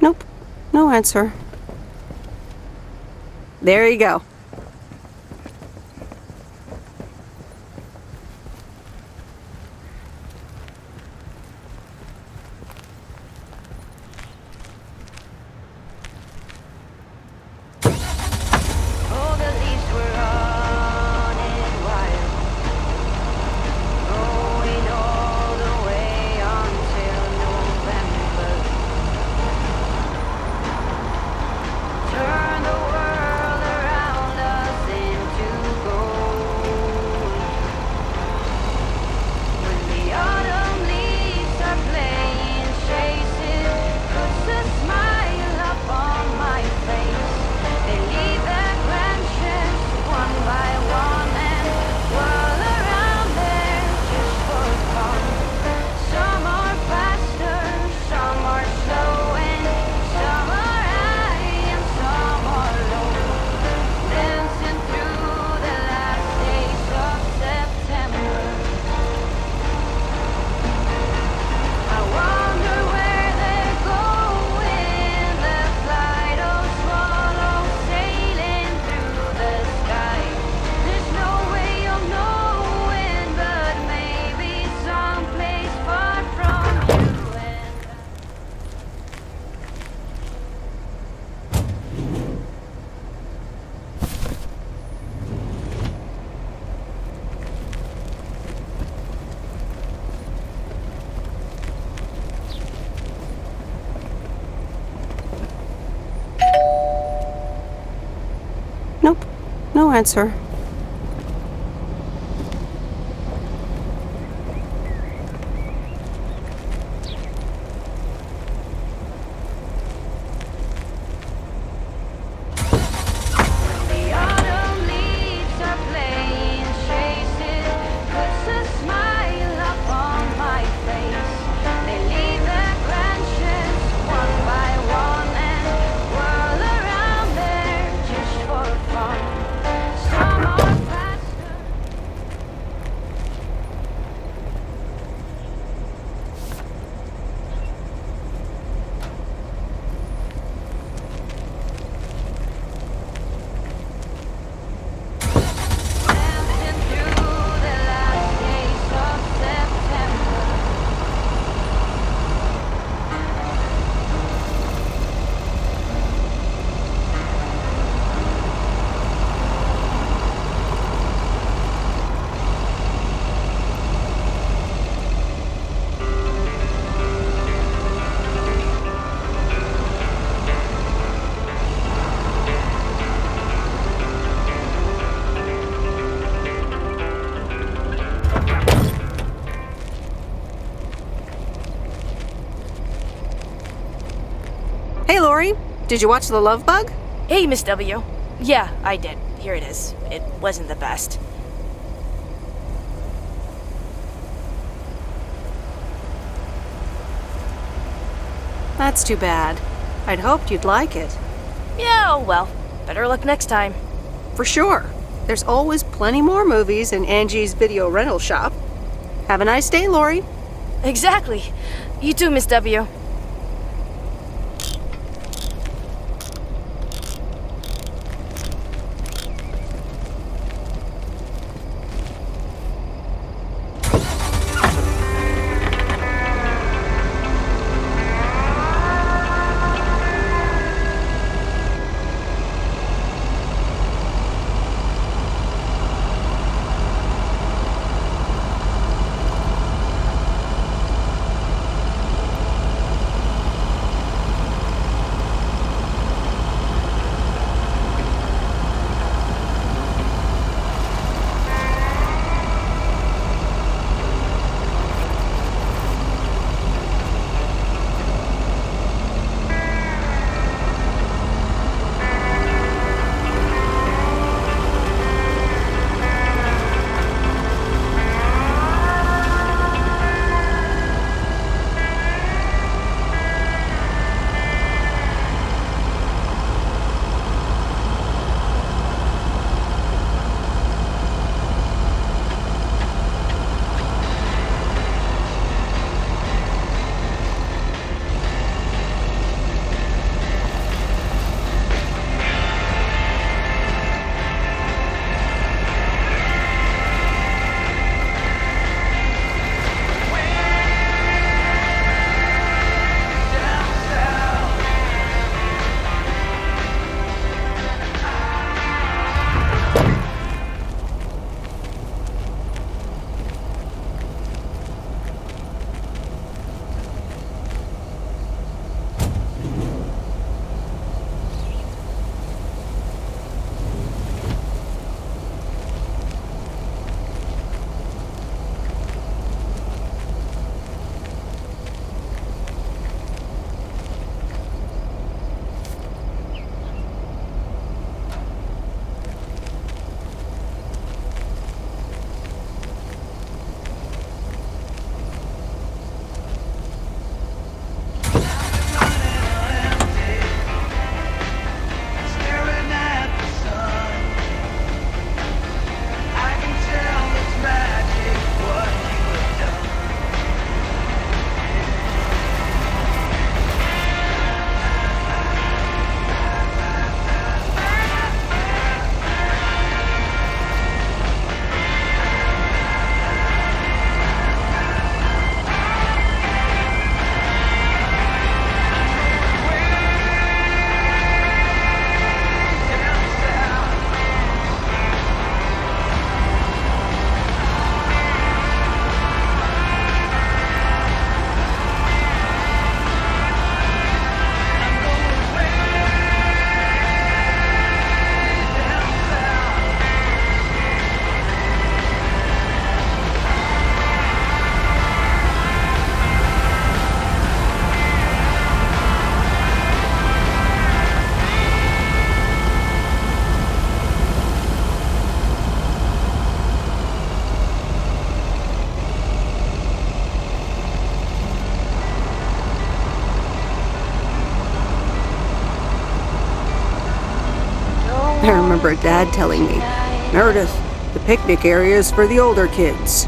Nope, no answer. There you go. Turn the world around answer. Hey, Lori. Did you watch The Love Bug? Hey, Miss W. Yeah, I did. Here it is. It wasn't the best. That's too bad. I'd hoped you'd like it. Yeah, oh well. Better luck next time. For sure. There's always plenty more movies in Angie's video rental shop. Have a nice day, Lori. Exactly. You too, Miss W. I remember Dad telling me, Meredith, the picnic area is for the older kids.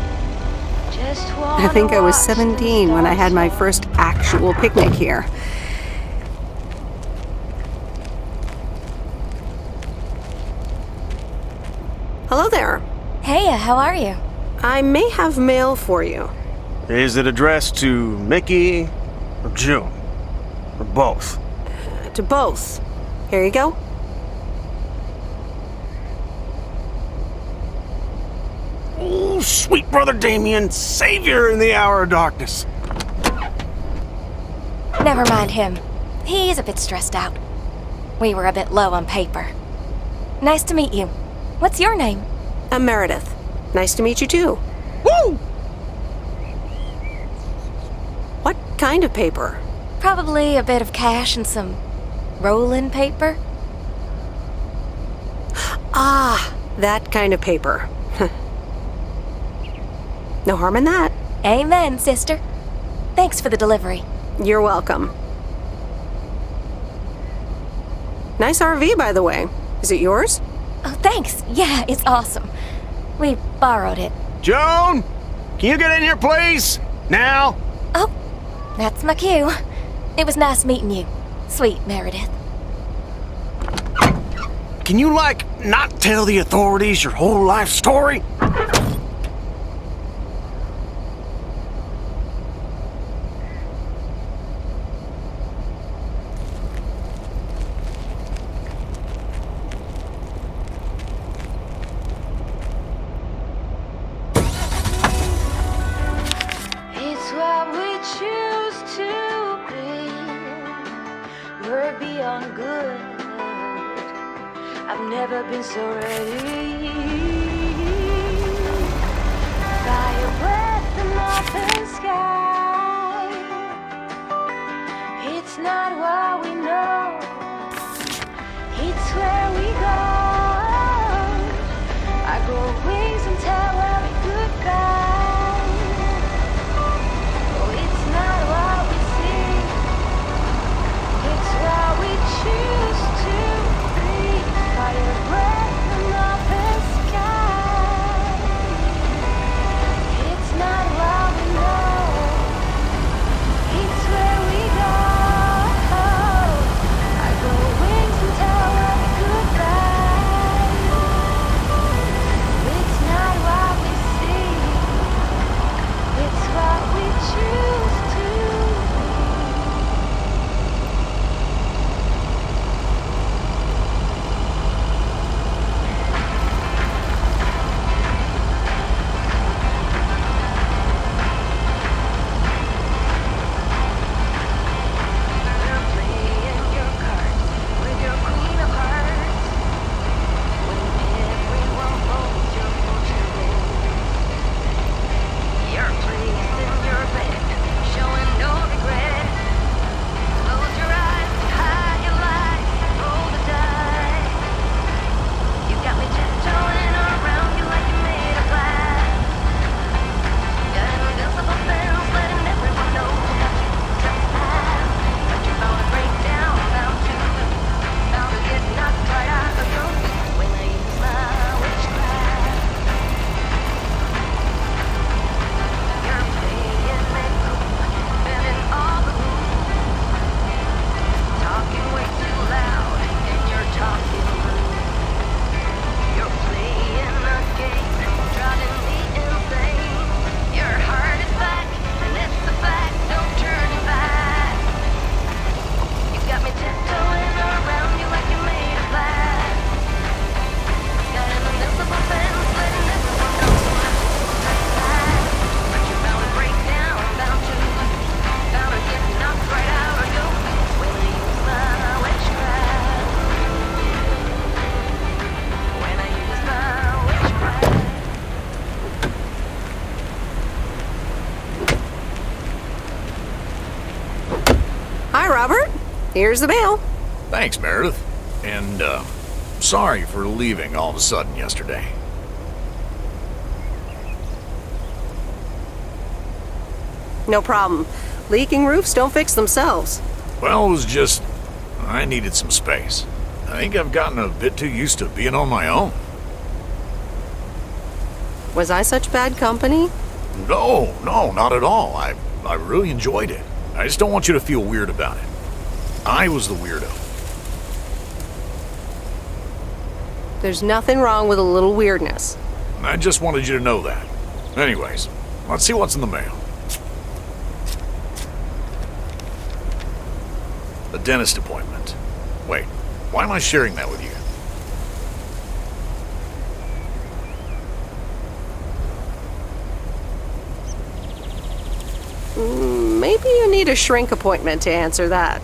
I think I was 17 when I had my first actual picnic here. Hello there. Hey, how are you? I may have mail for you. Is it addressed to Mickey or June? Or both? To both. Here you go. Oh, sweet brother Damien, savior in the hour of darkness. Never mind him. He's a bit stressed out. We were a bit low on paper. Nice to meet you. What's your name? I'm Meredith. Nice to meet you too. Woo! What kind of paper? Probably a bit of cash and some rolling paper. Ah, that kind of paper. No harm in that. Amen, sister. Thanks for the delivery. You're welcome. Nice RV, by the way. Is it yours? Oh, thanks. Yeah, it's awesome. We borrowed it. Joan, can you get in here, please? Now? Oh, that's my cue. It was nice meeting you, sweet Meredith. Can you, not tell the authorities your whole life story? It's what we choose to be. We're beyond good. I've never been so ready. Fire breath and open sky. It's not what we know. It's where we go. I grow wings and tell every goodbye. Oh, it's not what we see. It's what we choose to be. Fire breath and open sky. It's not what we know. It's where we go. I grow wings and tell every goodbye. It's not what we see. It's what we choose to be. You're playing your cards with your queen of hearts. When everyone folds your fortune wins. You're placed in your bed, showing no regret. Close your eyes, hide your lies, roll the dice. You got me tiptoeing around you like you're made of glass. Got invincible spells, letting everyone know that you trespass. But you're bound to break down, bound to get knocked right out of your feet when I use my witchcraft. You're playing it cool, bending all the rules. Talking way too loud, and you're talking rude. You're playing a game, driving me insane. Your heart is back, and it's a fact, no turning back. You got me tiptoeing around you like you're made of glass. Got an invincible fence, letting everyone know that you trespass. But you're bound to break down, bound to get knocked right out of your feet when I use my witchcraft. When I use my witchcraft. Hi, Robert. Here's the mail. Thanks, Meredith. And, sorry for leaving all of a sudden yesterday. No problem. Leaking roofs don't fix themselves. Well, it was just... I needed some space. I think I've gotten a bit too used to being on my own. Was I such bad company? No, not at all. I really enjoyed it. I just don't want you to feel weird about it. I was the weirdo. There's nothing wrong with a little weirdness. I just wanted you to know that. Anyways, let's see what's in the mail. A dentist appointment. Wait, why am I sharing that with you? Maybe you need a shrink appointment to answer that.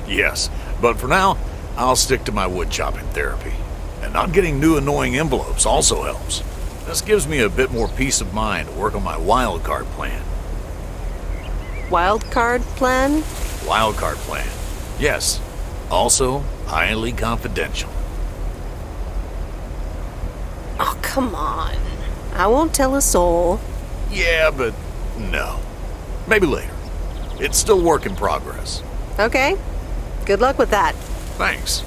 Yes, but for now, I'll stick to my wood chopping therapy. And not getting new annoying envelopes also helps. This gives me a bit more peace of mind to work on my wildcard plan. Wildcard plan? Wildcard plan. Yes. Also, highly confidential. Oh, come on. I won't tell a soul. Yeah, but no. Maybe later. It's still work in progress. Okay. Good luck with that. Thanks.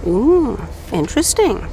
Ooh, interesting.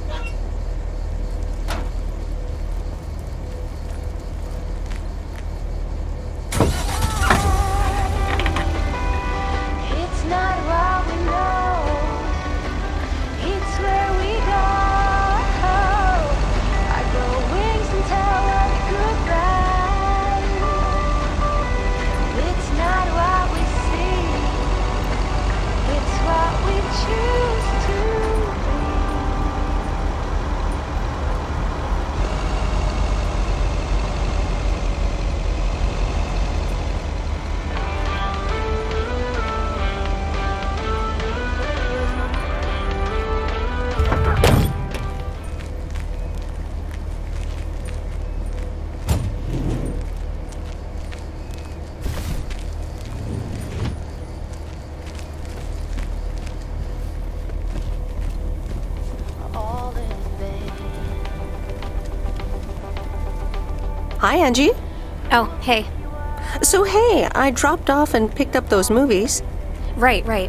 Hi, Angie. Oh, hey. So, hey, I dropped off and picked up those movies. Right.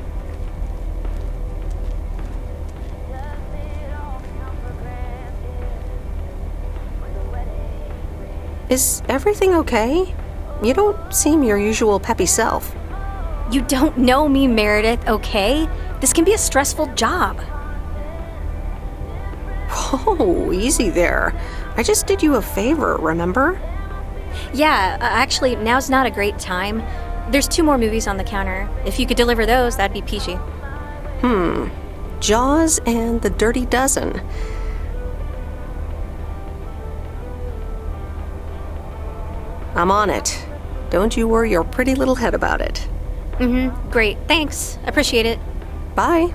Is everything okay? You don't seem your usual peppy self. You don't know me, Meredith, okay? This can be a stressful job. Oh, easy there. I just did you a favor, remember? Yeah, actually, now's not a great time. There's 2 more movies on the counter. If you could deliver those, that'd be peachy. Jaws and The Dirty Dozen. I'm on it. Don't you worry your pretty little head about it. Great. Thanks. Appreciate it. Bye.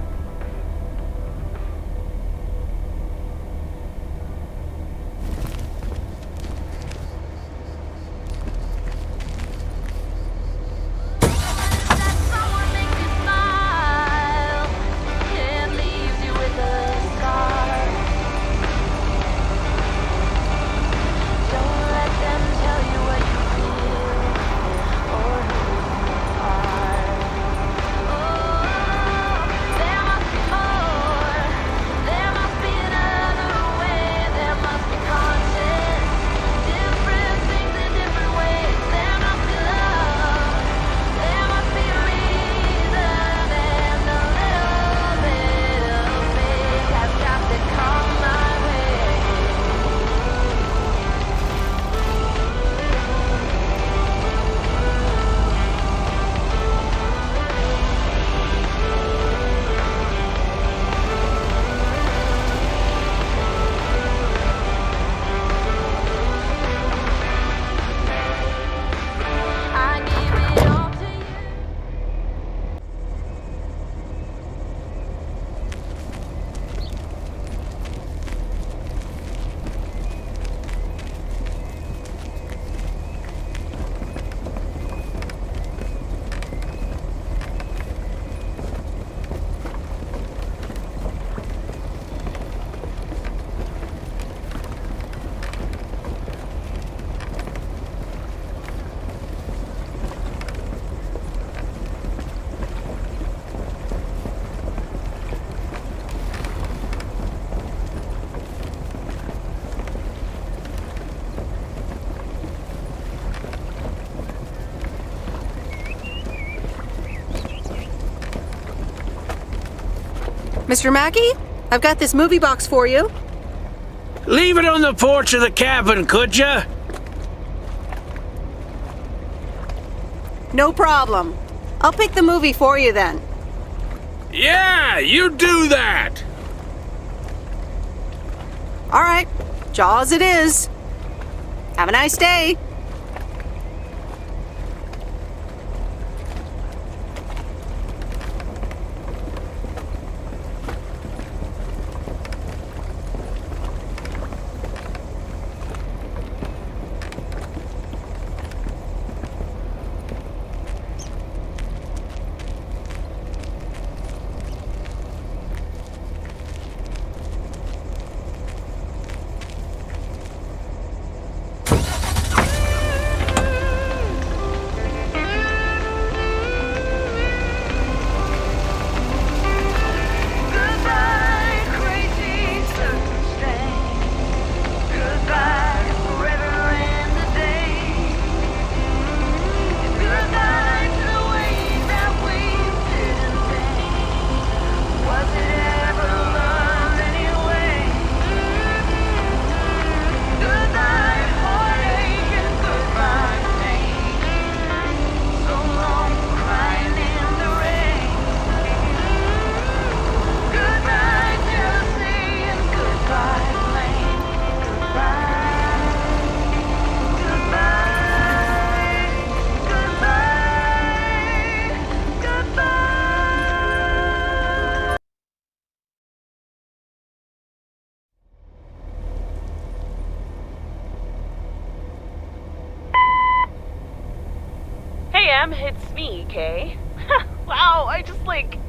Mr. Mackey, I've got this movie box for you. Leave it on the porch of the cabin, could ya? No problem. I'll pick the movie for you then. Yeah, you do that! All right, Jaws it is. Have a nice day. It's me, Kay. Wow, I just,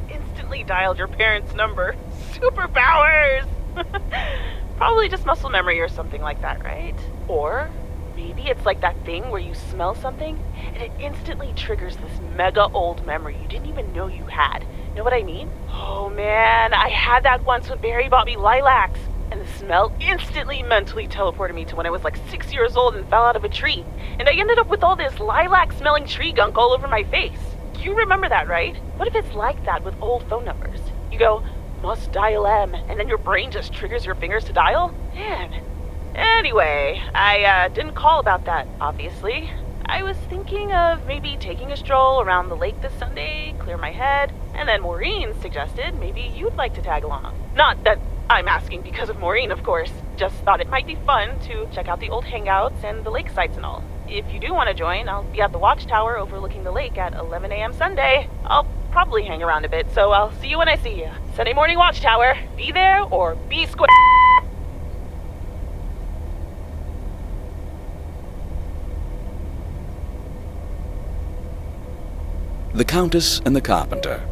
instantly dialed your parents' number. Superpowers! Probably just muscle memory or something like that, right? Or maybe it's like that thing where you smell something and it instantly triggers this mega old memory you didn't even know you had. Know what I mean? Oh man, I had that once when Barry bought me lilacs. And the smell instantly mentally teleported me to when I was 6 years old and fell out of a tree. And I ended up with all this lilac-smelling tree gunk all over my face. You remember that, right? What if it's like that with old phone numbers? You go, must dial M, and then your brain just triggers your fingers to dial? Man. Anyway, I didn't call about that, obviously. I was thinking of maybe taking a stroll around the lake this Sunday, clear my head, and then Maureen suggested maybe you'd like to tag along. Not that I'm asking because of Maureen, of course. Just thought it might be fun to check out the old hangouts and the lake sites and all. If you do want to join, I'll be at the watchtower overlooking the lake at 11 a.m. Sunday. I'll probably hang around a bit, so I'll see you when I see you. Sunday morning watchtower. Be there or be square. The Countess and the Carpenter.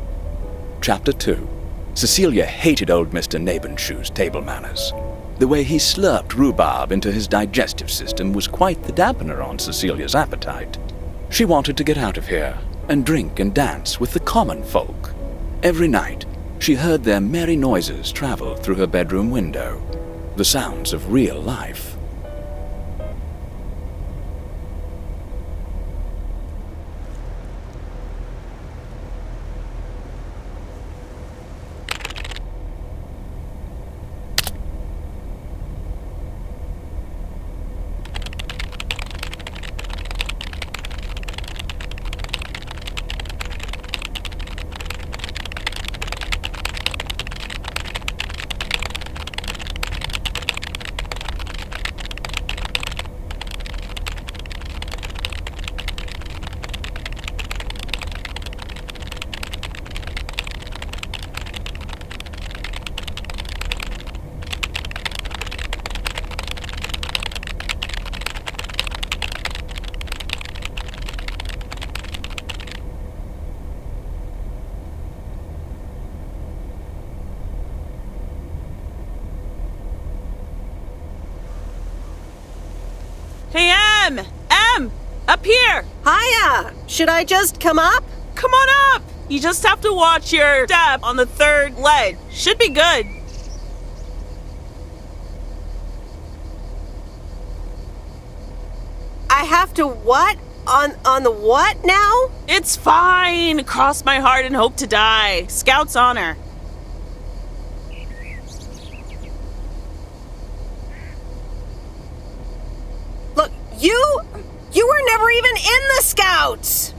Chapter 2. Cecilia hated old Mr. Nabenshoe's table manners. The way he slurped rhubarb into his digestive system was quite the dampener on Cecilia's appetite. She wanted to get out of here and drink and dance with the common folk. Every night, she heard their merry noises travel through her bedroom window, the sounds of real life. Hey, Em! Up here! Hiya! Should I just come up? Come on up! You just have to watch your step on the third ledge. Should be good. I have to what? On the what now? It's fine. Cross my heart and hope to die. Scout's honor. Look, you were never even in the Scouts!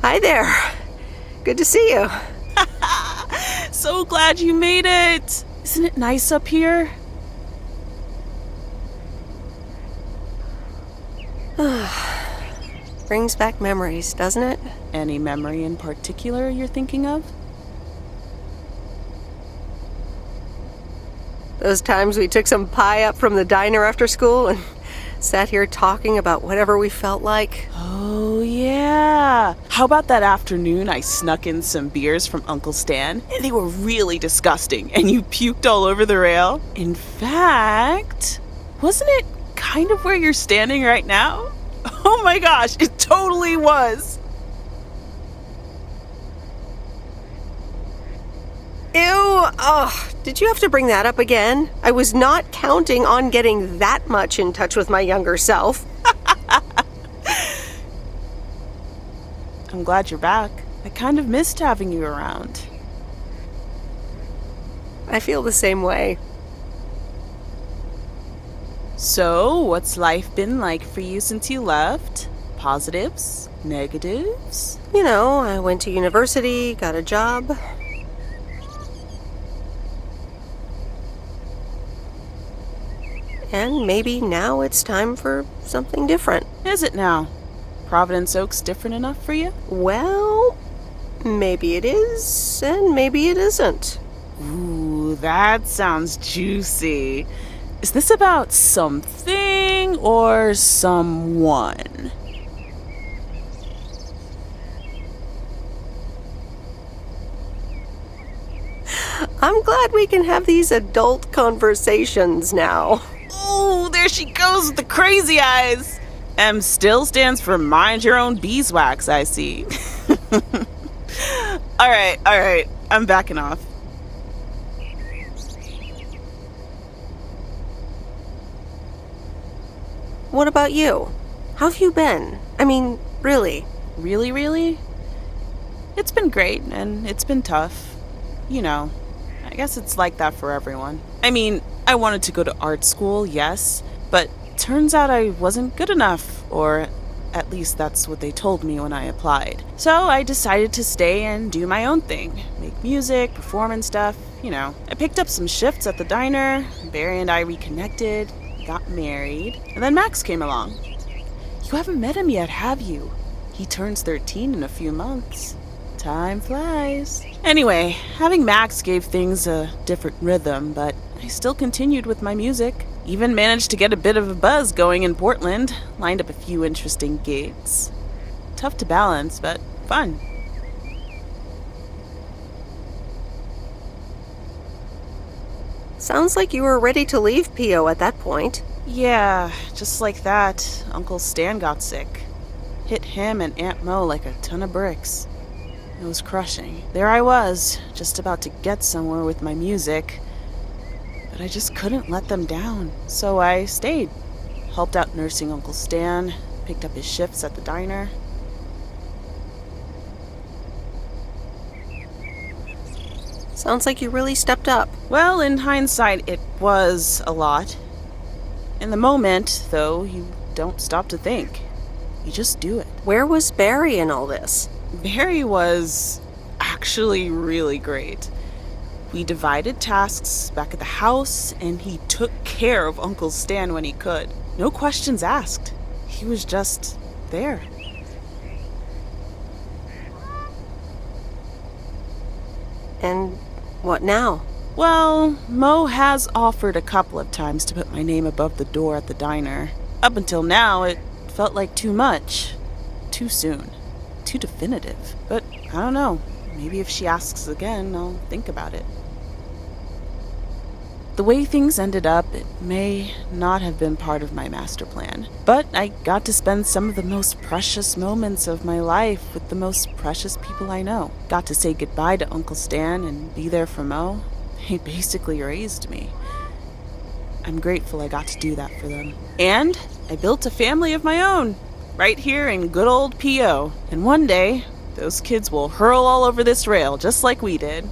Hi there. Good to see you. So glad you made it. Isn't it nice up here? Brings back memories, doesn't it? Any memory in particular you're thinking of? Those times we took some pie up from the diner after school and sat here talking about whatever we felt like. Oh, yeah. How about that afternoon I snuck in some beers from Uncle Stan? And they were really disgusting, and you puked all over the rail? In fact, wasn't it kind of where you're standing right now? Oh my gosh, it totally was. Ew, oh, did you have to bring that up again? I was not counting on getting that much in touch with my younger self. I'm glad you're back. I kind of missed having you around. I feel the same way. So, what's life been like for you since you left? Positives? Negatives? You know, I went to university, got a job. And maybe now it's time for something different. Is it now? Providence Oaks different enough for you? Well, maybe it is, and maybe it isn't. Ooh, that sounds juicy. Is this about something or someone? I'm glad we can have these adult conversations now. Oh, there she goes with the crazy eyes. M still stands for mind your own beeswax, I see. All right, I'm backing off. What about you? How have you been? I mean, really? Really? It's been great, and it's been tough. you know, I guess it's like that for everyone. I mean, I wanted to go to art school, yes, but turns out I wasn't good enough, or at least that's what they told me when I applied. So I decided to stay and do my own thing. Make music, perform and stuff, you know. I picked up some shifts at the diner, Barry and I reconnected, got married, and then Max came along. You haven't met him yet, have you? He turns 13 in a few months. Time flies. Anyway, having Max gave things a different rhythm, but I still continued with my music. Even managed to get a bit of a buzz going in Portland. Lined up a few interesting gigs. Tough to balance, but fun. Sounds like you were ready to leave P.O. at that point. Yeah, just like that, Uncle Stan got sick. Hit him and Aunt Mo like a ton of bricks. It was crushing. There I was, just about to get somewhere with my music, but I just couldn't let them down. So I stayed. Helped out nursing Uncle Stan, picked up his shifts at the diner. Sounds like you really stepped up. Well, in hindsight, it was a lot. In the moment, though, you don't stop to think. You just do it. Where was Barry in all this? Barry was actually really great. We divided tasks back at the house, and he took care of Uncle Stan when he could. No questions asked. He was just there. And what now? Well, Mo has offered a couple of times to put my name above the door at the diner. Up until now, it felt like too much. Too soon. Too definitive. But I don't know. Maybe if she asks again, I'll think about it. The way things ended up, it may not have been part of my master plan. But I got to spend some of the most precious moments of my life with the most precious people I know. Got to say goodbye to Uncle Stan and be there for Mo. He basically raised me. I'm grateful I got to do that for them. And I built a family of my own, right here in good old P.O. And one day, those kids will hurl all over this rail, just like we did.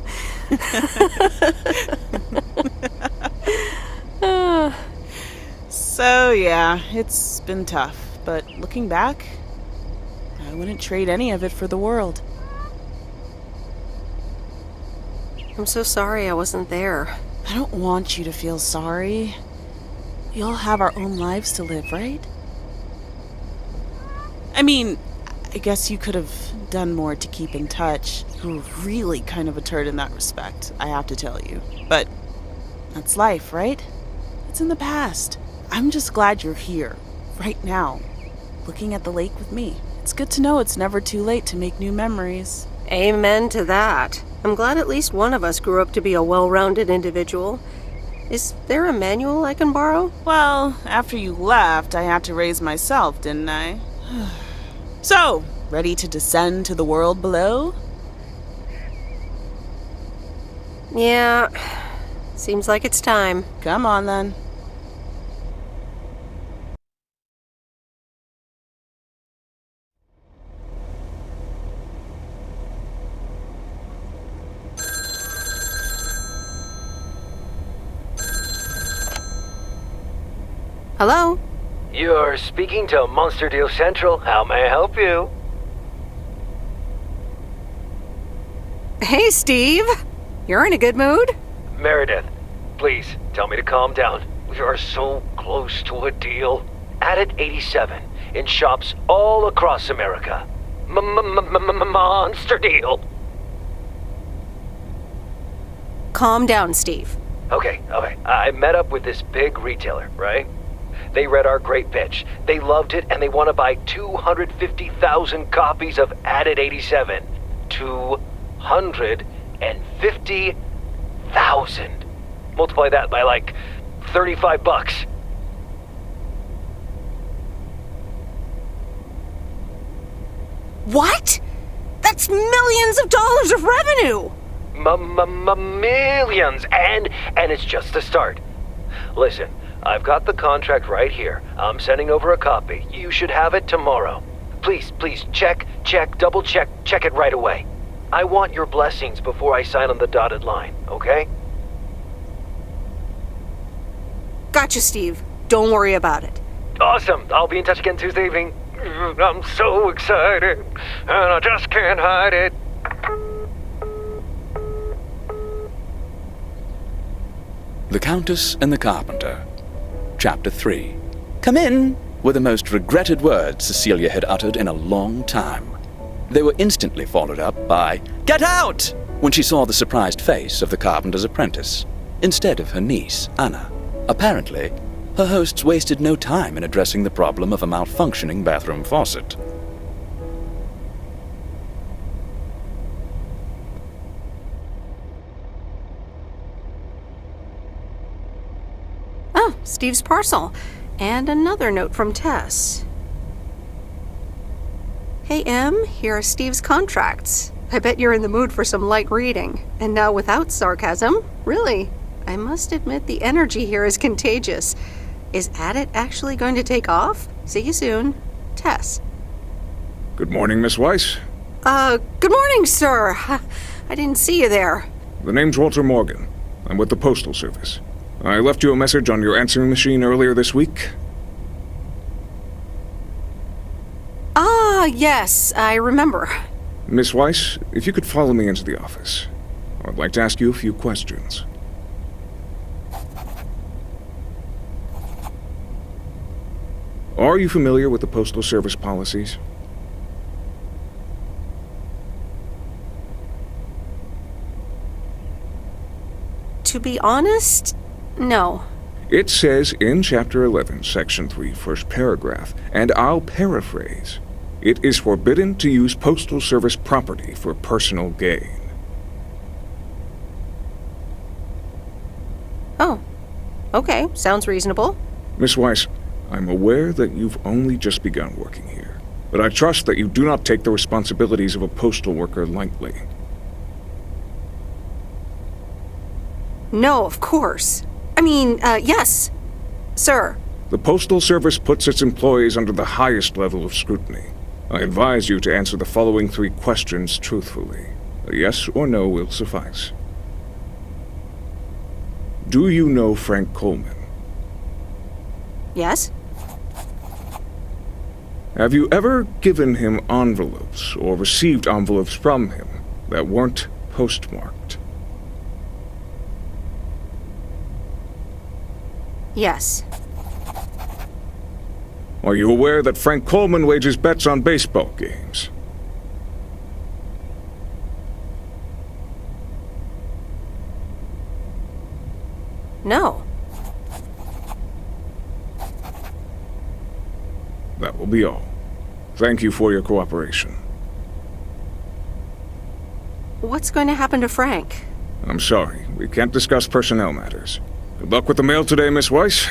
So yeah, it's been tough, but looking back, I wouldn't trade any of it for the world. I'm so sorry I wasn't there. I don't want you to feel sorry. We all have our own lives to live, right? I mean, I guess you could have done more to keep in touch. You were really kind of a turd in that respect, I have to tell you. But that's life, right? It's in the past. I'm just glad you're here, right now, looking at the lake with me. It's good to know it's never too late to make new memories. Amen to that. I'm glad at least one of us grew up to be a well-rounded individual. Is there a manual I can borrow? Well, after you left, I had to raise myself, didn't I? So, ready to descend to the world below? Yeah, seems like it's time. Come on, then. Hello? You're speaking to Monster Deal Central. How may I help you? Hey, Steve. You're in a good mood? Meredith, please tell me to calm down. We are so close to a deal. Added 87 in shops all across America. Monster Deal. Calm down, Steve. Okay. I met up with this big retailer, right? They read our great pitch. They loved it, and they want to buy 250,000 copies of Added 87. 250,000. Multiply that by like $35. What? That's millions of dollars of revenue! Millions, and it's just the start. Listen, I've got the contract right here. I'm sending over a copy. You should have it tomorrow. Please, check, double check it right away. I want your blessings before I sign on the dotted line, okay? Gotcha, Steve. Don't worry about it. Awesome. I'll be in touch again Tuesday evening. I'm so excited, and I just can't hide it. The Countess and the Carpenter. Chapter 3. "Come in," were the most regretted words Cecilia had uttered in a long time. They were instantly followed up by, "Get out!" when she saw the surprised face of the carpenter's apprentice, instead of her niece, Anna. Apparently, her hosts wasted no time in addressing the problem of a malfunctioning bathroom faucet. Oh, Steve's parcel. And another note from Tess. Hey, Em, here are Steve's contracts. I bet you're in the mood for some light reading. And now without sarcasm. Really, I must admit the energy here is contagious. Is Addit actually going to take off? See you soon. Tess. Good morning, Miss Weiss. Good morning, sir. I didn't see you there. The name's Walter Morgan. I'm with the Postal Service. I left you a message on your answering machine earlier this week. Ah, yes, I remember. Miss Weiss, if you could follow me into the office. I'd like to ask you a few questions. Are you familiar with the Postal Service policies? To be honest, no. It says in Chapter 11, Section 3, first paragraph, and I'll paraphrase, "It is forbidden to use Postal Service property for personal gain." Oh, okay, sounds reasonable. Miss Weiss, I'm aware that you've only just begun working here, but I trust that you do not take the responsibilities of a postal worker lightly. No, of course. I mean, yes, sir. The Postal Service puts its employees under the highest level of scrutiny. I advise you to answer the following 3 questions truthfully. A yes or no will suffice. Do you know Frank Coleman? Yes? Have you ever given him envelopes or received envelopes from him that weren't postmarked? Yes. Are you aware that Frank Coleman wagers bets on baseball games? No. That will be all. Thank you for your cooperation. What's going to happen to Frank? I'm sorry, we can't discuss personnel matters. Good luck with the mail today, Miss Weiss.